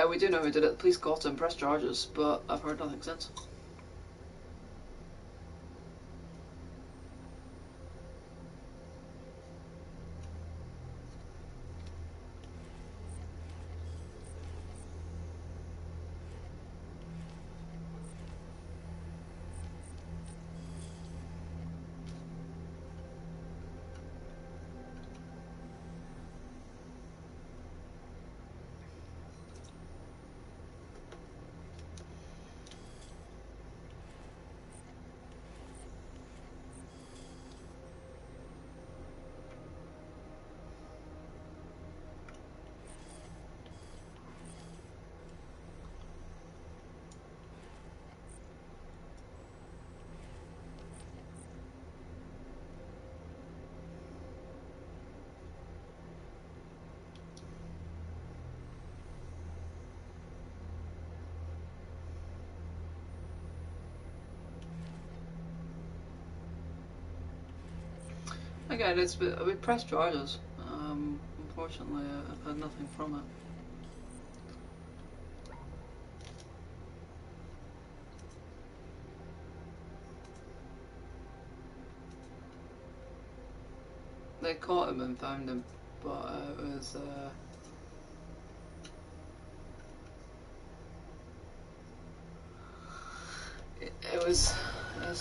we do know who did it. The police got him, pressed charges, but I've heard nothing since. Again, we pressed charges. Unfortunately, I've had nothing from it. They caught him and found him, but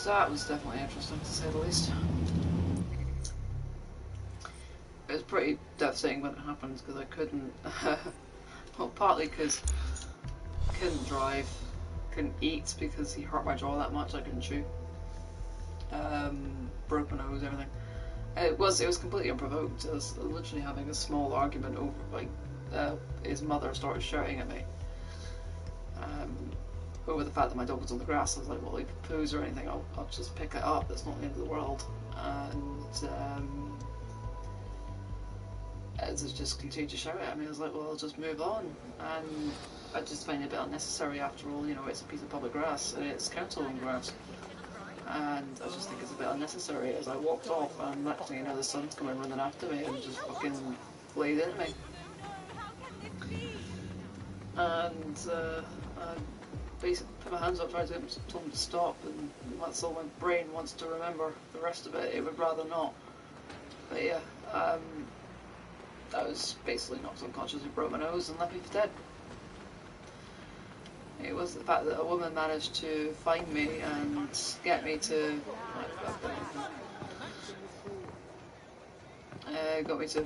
that was definitely interesting to say the least. It was pretty devastating when it happened because I couldn't, well, partly because I couldn't drive, couldn't eat because he hurt my jaw that much. I couldn't chew, broke my nose, everything. It was completely unprovoked. I was literally having a small argument over, like, his mother started shouting at me over the fact that my dog was on the grass. I was like, well, if it poos or anything, I'll just pick it up. It's not the end of the world. And as it just continued to shout at me, I was like, well, I'll just move on. And I just find it a bit unnecessary. After all, you know, it's a piece of public grass and it's council-owned grass. And I just think it's a bit unnecessary. As I walked off, and next thing you know, the son's coming running after me and just fucking laid into me. And I basically put my hands up, tried to tell him to stop, and that's all my brain wants to remember. The rest of it, it would rather not. But yeah, I was basically knocked unconscious and broke my nose and left me for dead. It was the fact that a woman managed to find me and get me to... got me to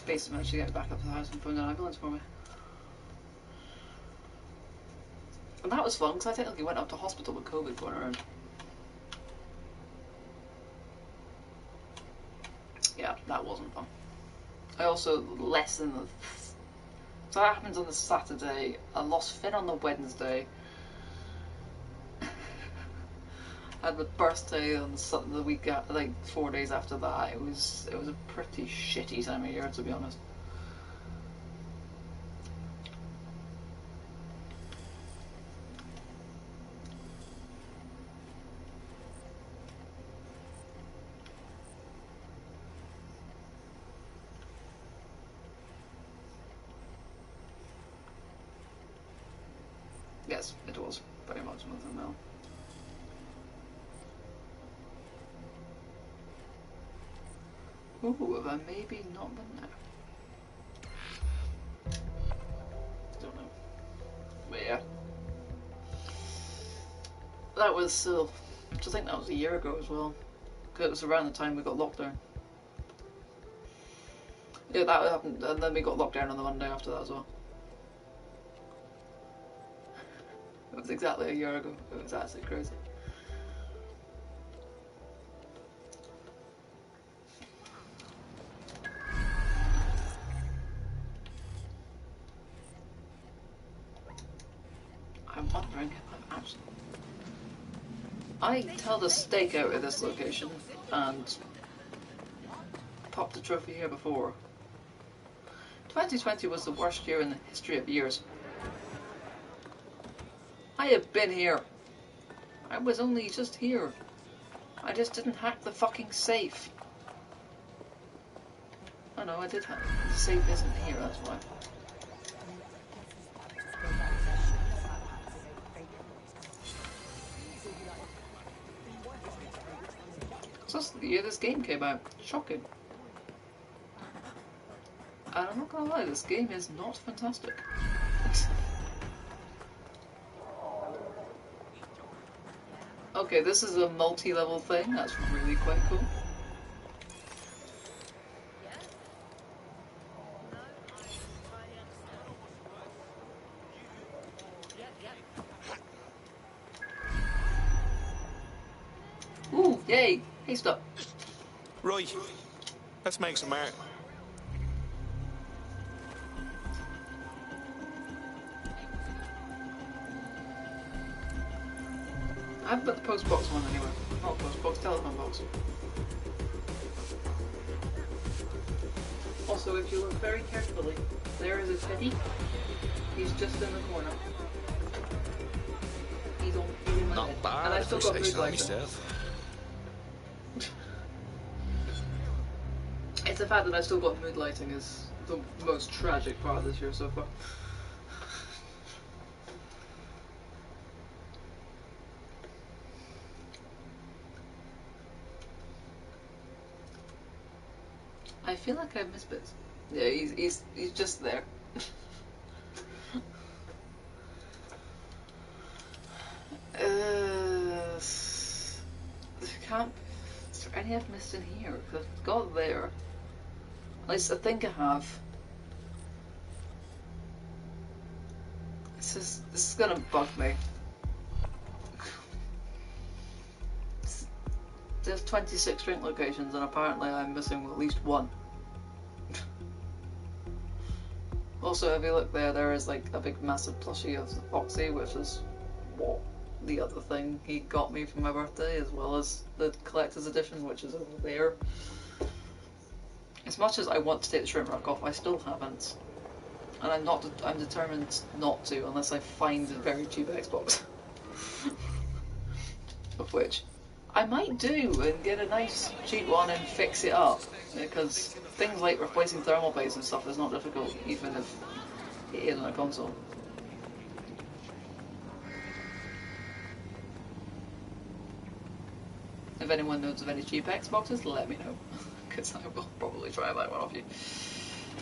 basically manage to get back up to the house and phone an ambulance for me. And that was fun because I technically went up to hospital with COVID going around. Yeah, that wasn't fun. I also lessened the... So that happened on the Saturday. I lost Finn on the Wednesday. I had my birthday on the week after, like 4 days after that. It was a pretty shitty time of year, to be honest. Yes, it was very much nothing now. Ooh, have I maybe not been there? Don't know. But yeah. That was, I think that was a year ago as well. Because it was around the time we got locked down. Yeah, that happened, and then we got locked down on the Monday after that as well. It was exactly a year ago. It was absolutely crazy. I'm wondering if I've actually... I held a stake out at this location and popped a trophy here before. 2020 was the worst year in the history of years. I have been here. I was only just here. I just didn't hack the fucking safe. Oh no, I did hack. The safe isn't here, that's why. So that's the year this game came out. Shocking. And I'm not gonna lie, this game is not fantastic. Okay, this is a multi-level thing, that's really quite cool. Ooh, yay! Hey, stop. Right, let's make some art. I haven't put the post box one anywhere. Not post box, telephone box. Also, if you look very carefully, there is a teddy. He's just in the corner. He's in my Not head. bad, And I if still I got say food so like myself. It's the fact that I still got mood lighting is the most tragic part of this year so far. I feel like I've missed bits. Yeah, he's just there. Can't. Is there any I've missed in here? Because I've got there. At least I think I have. This is gonna bug me. There's 26 drink locations, and apparently I'm missing at least one. Also, if you look there, there is like a big massive plushie of Oxy, which is what the other thing he got me for my birthday, as well as the collector's edition, which is over there. As much as I want to take the shrimp rack off, I still haven't. And I'm determined not to unless I find a very cheap Xbox. Of which I might do and get a nice cheap one and fix it up. Because things like replacing thermal paste and stuff is not difficult, even if it is on a console. If anyone knows of any cheap Xboxes, let me know. Because I will probably try and buy one off you.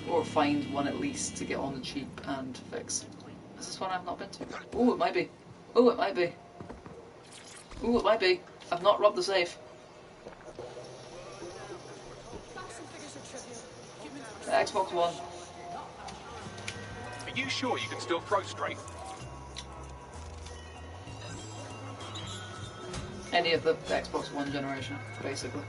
Or find one at least to get on the cheap and fix. Is this one I've not been to? Oh, it might be. Oh, it might be. Oh, it might be. I've not robbed the safe. Xbox One. Are you sure you can still throw straight? Any of the Xbox One generation, basically.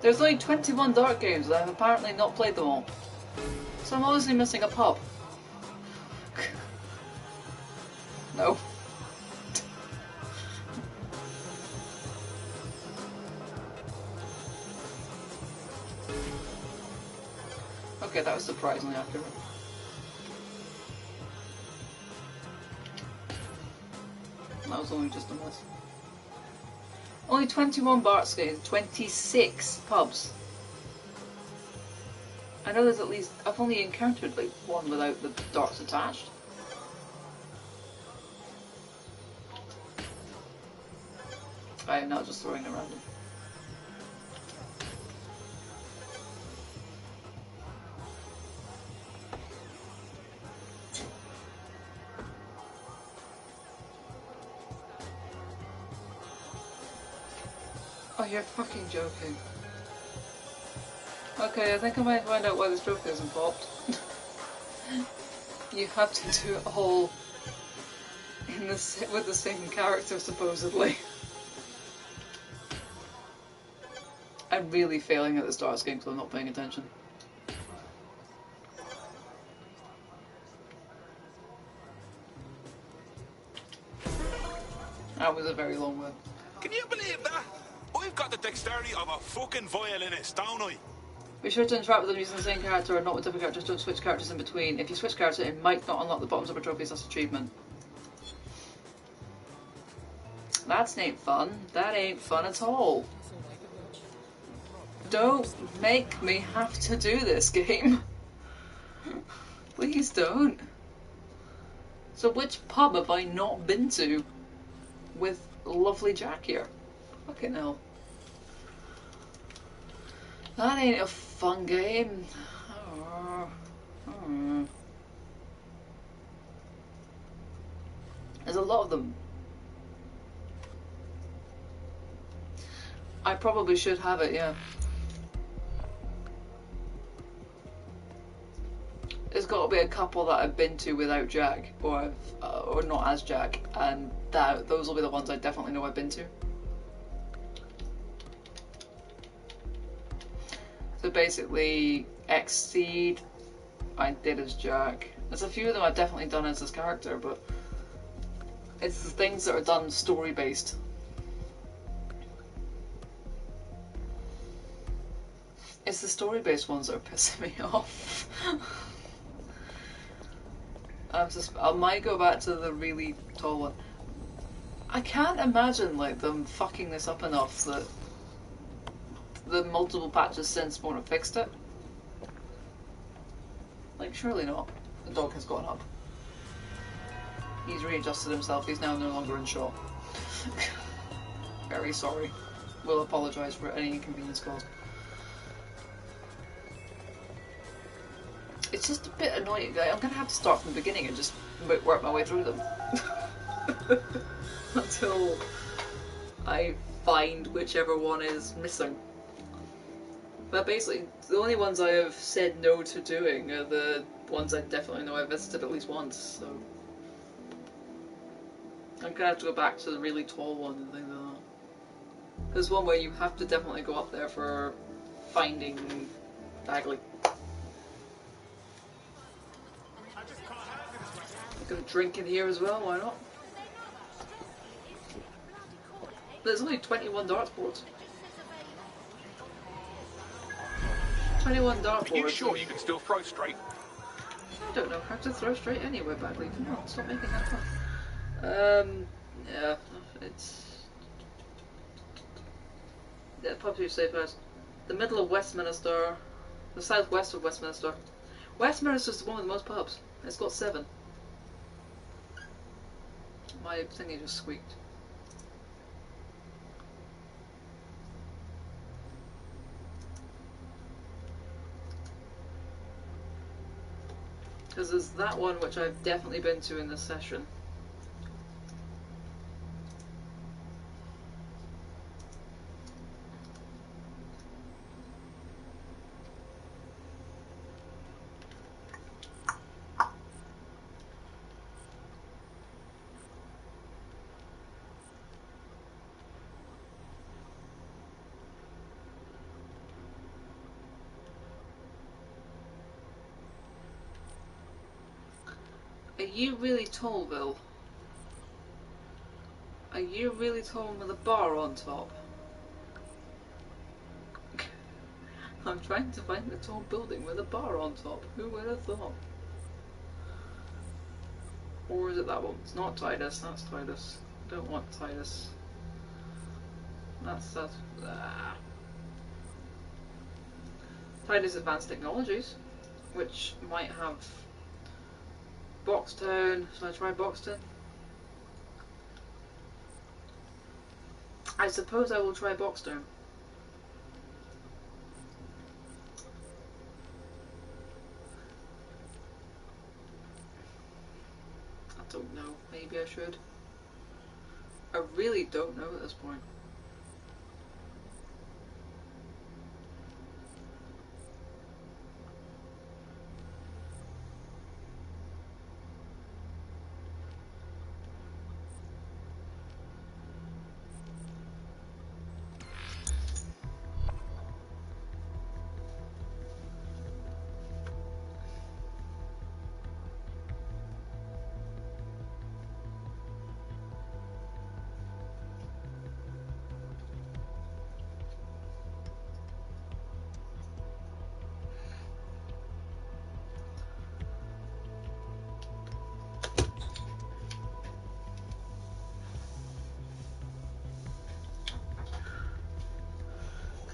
There's only 21 Dark games, and I've apparently not played them all. So I'm obviously missing a pub. No. Okay, that was surprisingly accurate. That was only just a miss. Only 21 Bart's games, 26 pubs. I know there's at least, I've only encountered like one without the darts attached. I am not just throwing it random. Oh, you're fucking joking. Okay, I think I might find out why this trophy isn't popped. You have to do it all in this with the same character, supposedly. I'm really failing at the start of this game because I'm not paying attention. That was a very long one. Can you believe that? I've got the dexterity of a fucking violinist, don't I? Be sure to interact with them using the same character or not with different characters. Don't switch characters in between. If you switch character, it might not unlock the bottoms of a trophy as achievement. That's ain't fun. That ain't fun at all. Don't make me have to do this game. Please don't. So which pub have I not been to with lovely Jack here? Fucking hell. That ain't a fun game. There's a lot of them. I probably should have it, yeah. there's got to be a couple that I've been to without Jack, or or not as Jack, and those will be the ones I definitely know I've been to. So basically, Exceed, I did as Jack. There's a few of them I've definitely done as this character, but it's the things that are done story based. It's the story based ones that are pissing me off. I might go back to the really tall one. I can't imagine like them fucking this up enough that the multiple patches since won't have fixed it. Like, surely not. The dog has gone up. He's readjusted himself. He's now no longer in shot. Very sorry. We'll apologise for any inconvenience caused. It's just a bit annoying. I'm gonna have to start from the beginning and just work my way through them. Until I find whichever one is missing. But basically, the only ones I have said no to doing are the ones I definitely know I visited at least once, so I'm gonna have to go back to the really tall one and things like that. There's one where you have to definitely go up there for finding Bagley. I'm gonna drink in here as well, why not? There's only 21 dartboards. 21 dartboards. Are you sure you can still throw straight? I don't know how to throw straight anywhere, Bagley. Come on, stop making that fun. Yeah, the pubs you say first. The middle of Westminster, the southwest of Westminster. Westminster's the one with the most pubs. It's got 7. My thingy just squeaked. Because there's that one which I've definitely been to in this session. Are you really tall, Bill? Are you really tall with a bar on top? I'm trying to find a tall building with a bar on top. Who would have thought? Or is it that one? It's not Titus, that's Titus. I don't want Titus. That's Titus Advanced Technologies, which might have Boxtown. Should I try Boxtown? I suppose I will try Boxtown. I don't know. Maybe I should. I really don't know at this point.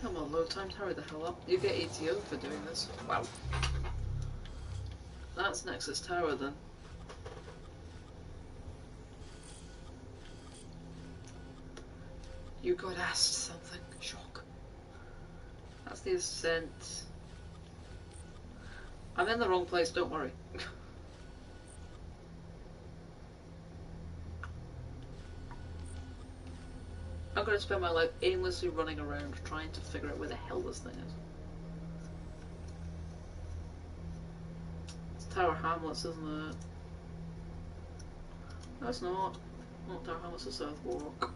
Come on, load times, hurry the hell up. You get ETO for doing this. Wow. That's Nexus Tower then. You got asked something. Shock. That's the ascent. I'm in the wrong place, don't worry. I'm going to spend my life aimlessly running around trying to figure out where the hell this thing is. It's Tower Hamlets, isn't it? That's not. Not Tower Hamlets, it's Southwark.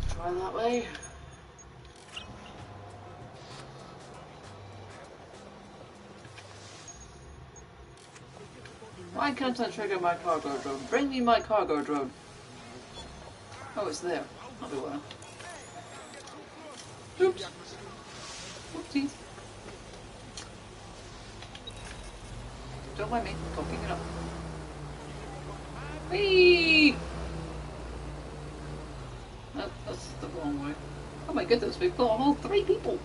Try that way. Why can't I trigger my cargo drone? Bring me my cargo drone. Oh, it's there. I'll be well. Oops. Oopsies. Don't mind me. Cocking it up. Whee! That's the wrong way. Oh my goodness, we've got all 3 people.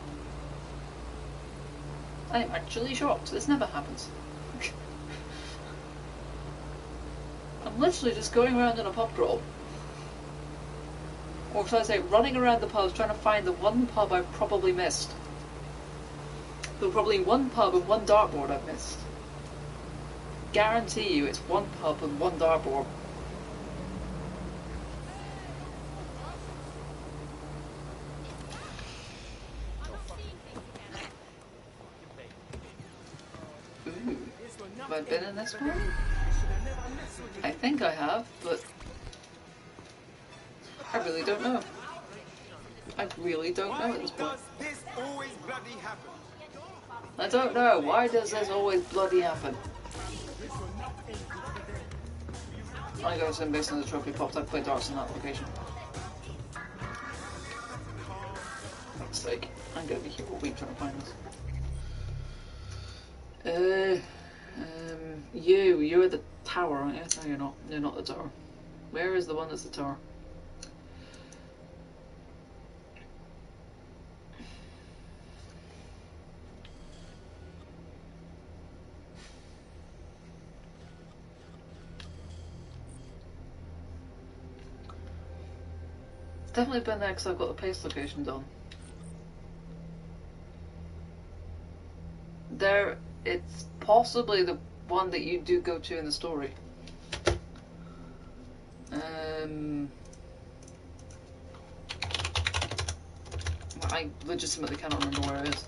I'm actually shocked. This never happens. I'm literally just going around in a pub crawl. Or should I say, running around the pubs trying to find the one pub I've probably missed. There's probably one pub and one dartboard I've missed. Guarantee you it's one pub and one dartboard. Ooh. Have I been in this one? I think I have, but I really don't know. I really don't know at this point. I don't know. Why does this always bloody happen? I go to based on the trophy popped. I play darts in that location. Fuck's sake. I'm gonna be here all week trying to find this. You're the tower, aren't you? No, you're not. You're not the tower. Where is the one that's the tower? It's definitely been there because I've got the paste location done. There, it's possibly the one that you do go to in the story. I legitimately cannot remember where it is.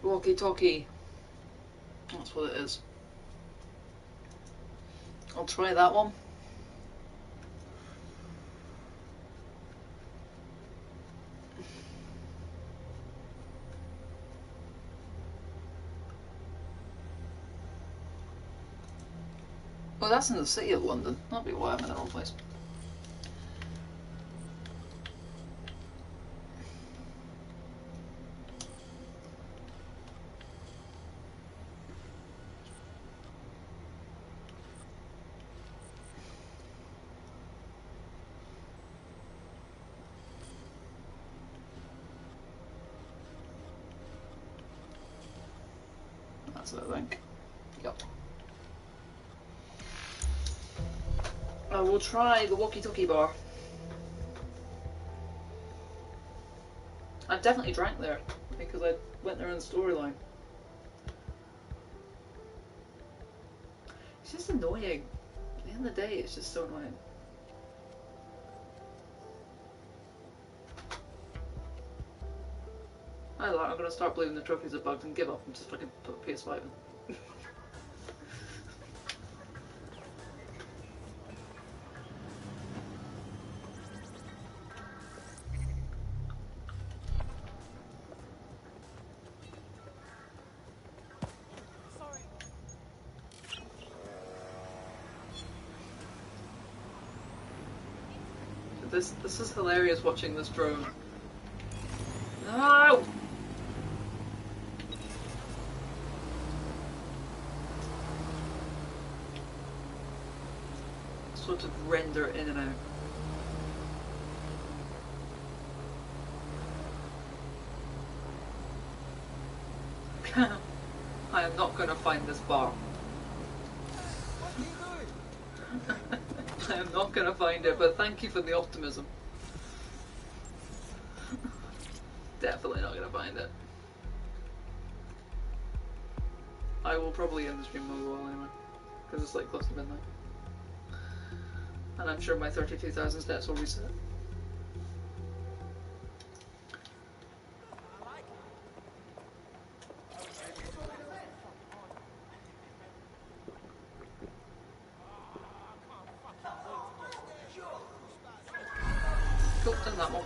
Walkie-talkie. That's what it is. I'll try that one. Oh, that's in the city of London. That'll be why I'm in the wrong place. That's it, I think. Yep. I will try the walkie-talkie bar. I've definitely drank there because I went there in the storyline. It's just annoying. At the end of the day, it's just so annoying. I like. I'm gonna start believing the trophies are bugged and give up and just fucking put a PS5 in. This is hilarious watching this drone. sort of render in and out. I am not going to find this bar. I am not going to find it, but thank you for the optimism. Definitely not going to find it. I will probably end the stream as well anyway, because it's like close to midnight. And I'm sure my 32,000 steps will reset. Cool, done that one.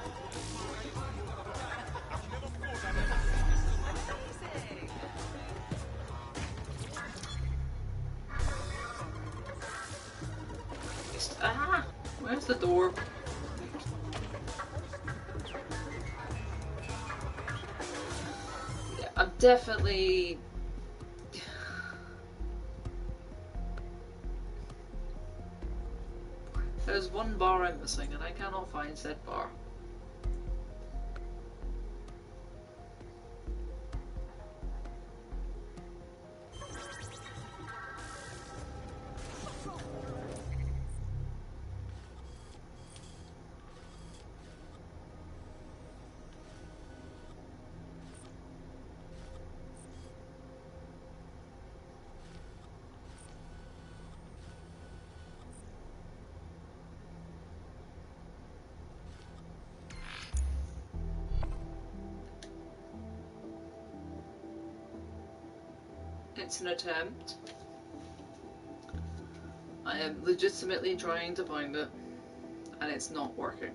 Ah! Where's the door? Yeah, I'm definitely... There's one bar I'm missing and I cannot find said bar. It's an attempt. I am legitimately trying to find it, and it's not working.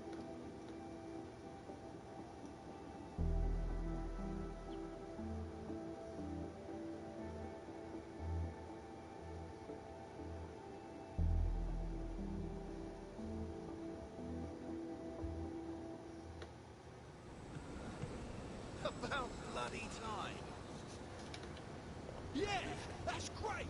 About bloody time. Yeah, that's great.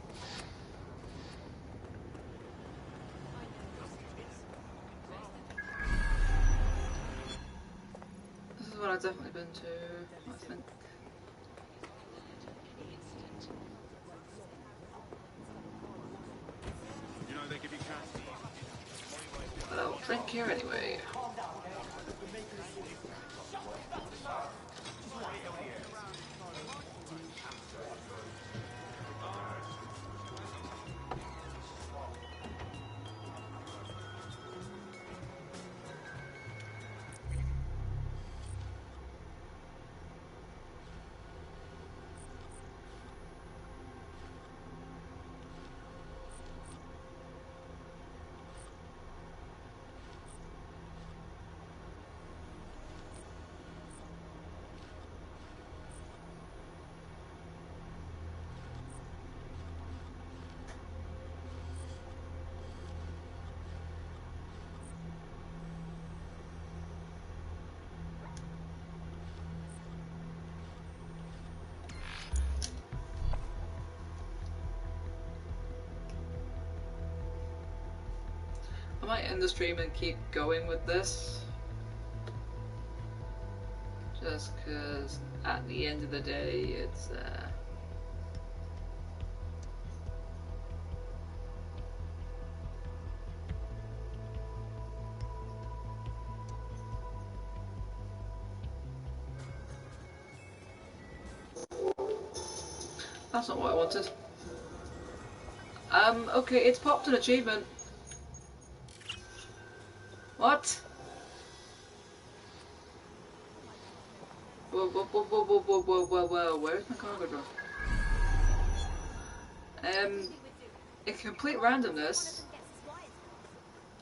This is what I've definitely been to, I think. You know they give you candy. But I'll drink here anyway. I might end the stream and keep going with this. Just because at the end of the day, it's that's not what I wanted. Okay, it's popped an achievement. What? Whoa, whoa, whoa, whoa, whoa, whoa, whoa, whoa, whoa, where's my cargo drop? In complete randomness,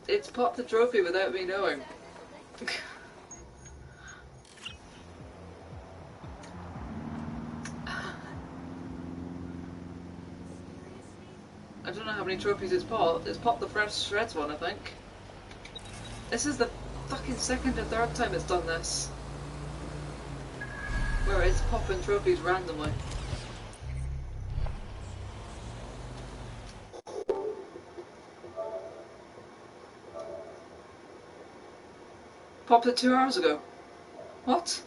it's popped the trophy without me knowing. I don't know how many trophies it's popped. It's popped the fresh shreds one, I think. This is the fucking second or third time it's done this. Where it's popping trophies randomly. Popped it 2 hours ago. What?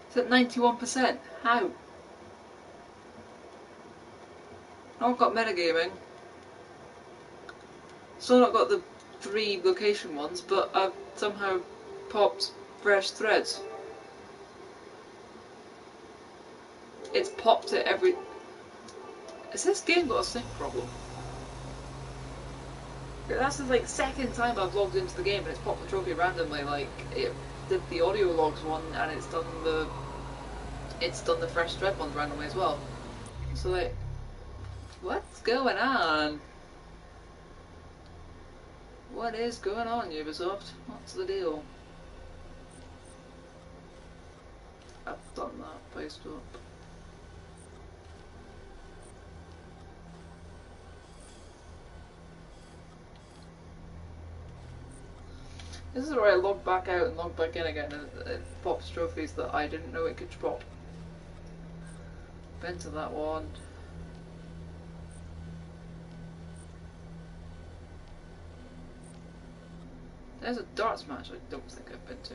It's at 91%. How? I've got metagaming. Still not got the 3 location ones, but I've somehow popped fresh threads. It's popped it every... Has this game got a sync problem? That's the like second time I've logged into the game and it's popped the trophy randomly. Like it did the audio logs one and it's done the fresh thread one randomly as well. So like, what's going on? What is going on, Ubisoft? What's the deal? I've done that post up. This is where I log back out and log back in again and it pops trophies that I didn't know it could pop. Been to that one. There's a darts match I don't think I've been to.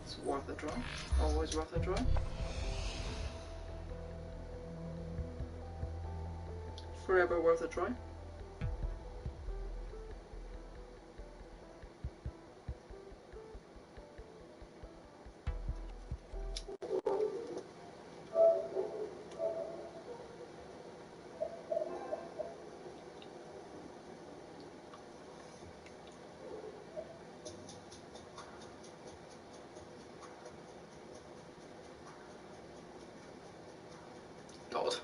It's worth a try. Always worth a try. Forever worth a try. God.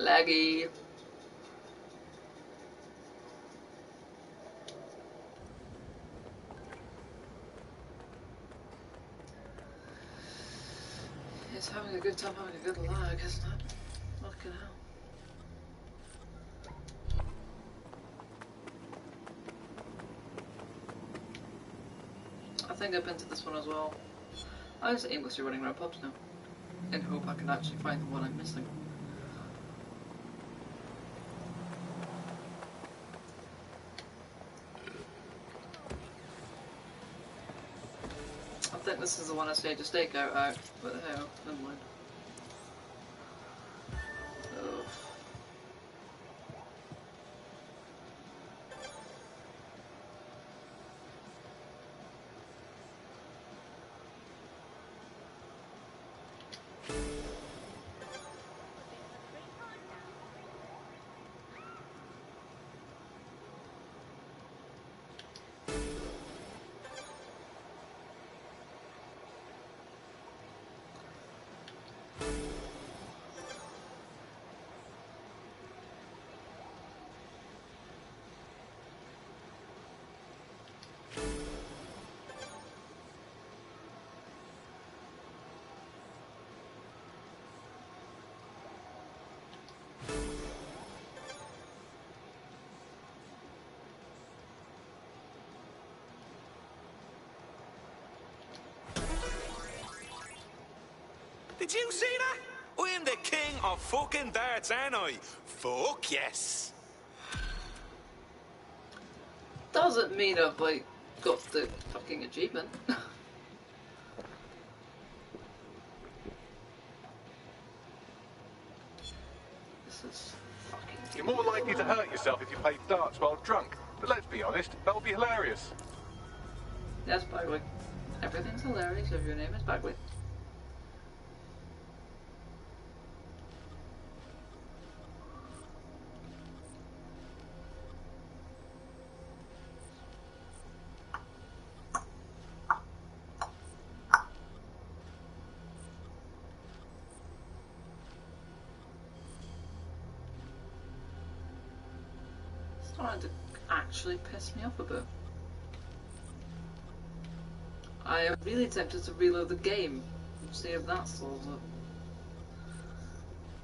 Laggy. It's having a good time having a good lag, isn't it? Fucking hell. I think I've been to this one as well. I was aimlessly running around pubs now, in hope I can actually find the one I'm missing. I think this is the one I stayed to stakeout out, but hell, never mind. Ugh. Did you see that? I'm the king of fucking darts, aren't I? Fuck yes. Doesn't mean I've like got the fucking achievement. This is fucking. You're more likely to hurt yourself if you play darts while drunk. But let's be honest, that would be hilarious. Yes, Bagley. Everything's hilarious if your name is Bagley. Starting to actually piss me off a bit. I am really tempted to reload the game and see if that solves it.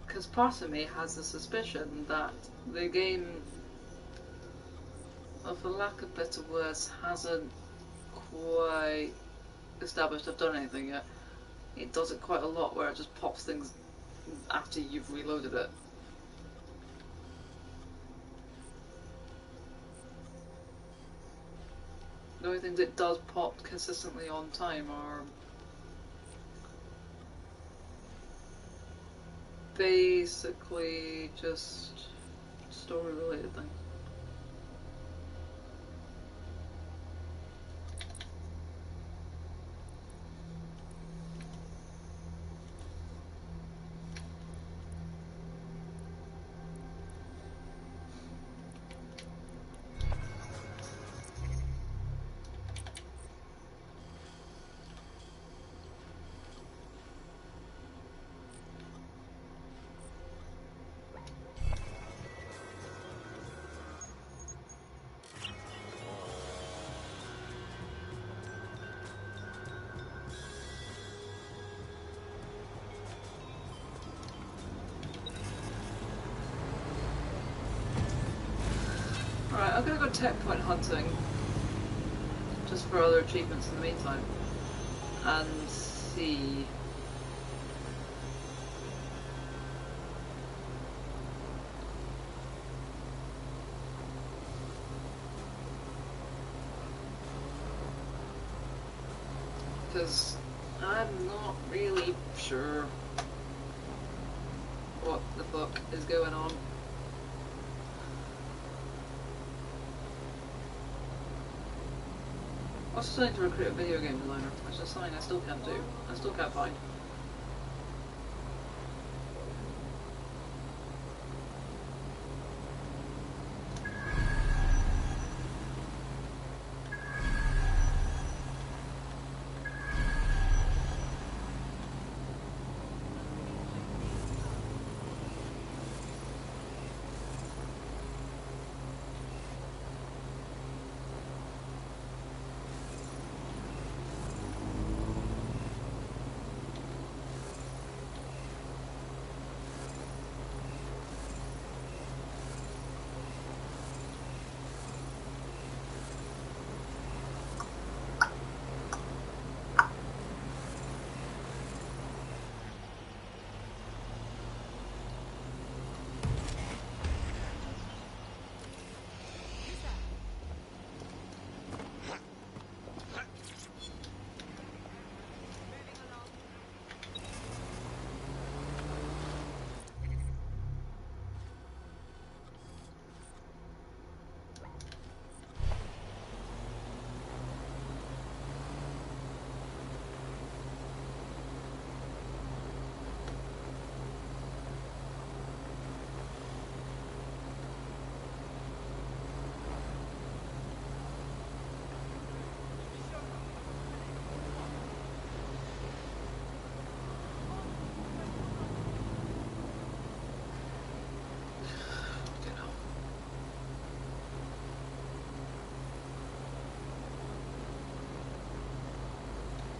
Because part of me has the suspicion that the game, well, for lack of better words, hasn't quite established I've done anything yet. It does it quite a lot where it just pops things after you've reloaded it. The only things it does pop consistently on time are basically just story related things. Alright, I'm gonna go tech point hunting just for other achievements in the meantime and see. Because I'm not really sure what the fuck is going on. I was trying to recruit a video game designer, which is something I still can't do. I still can't find.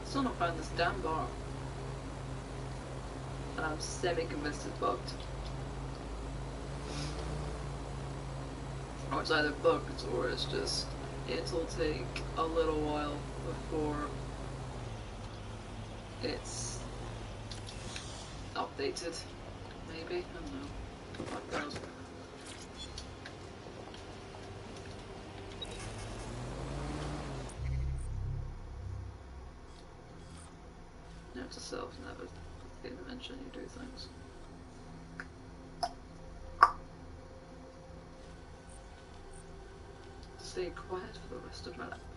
Still not found this damn bar. And I'm semi-convinced it's bugged. Or it's either bugged or it's just, it'll take a little while before it's updated. Maybe? I don't know. Fuck knows. Note to self, never mention you do things. Stay quiet for the rest of my life.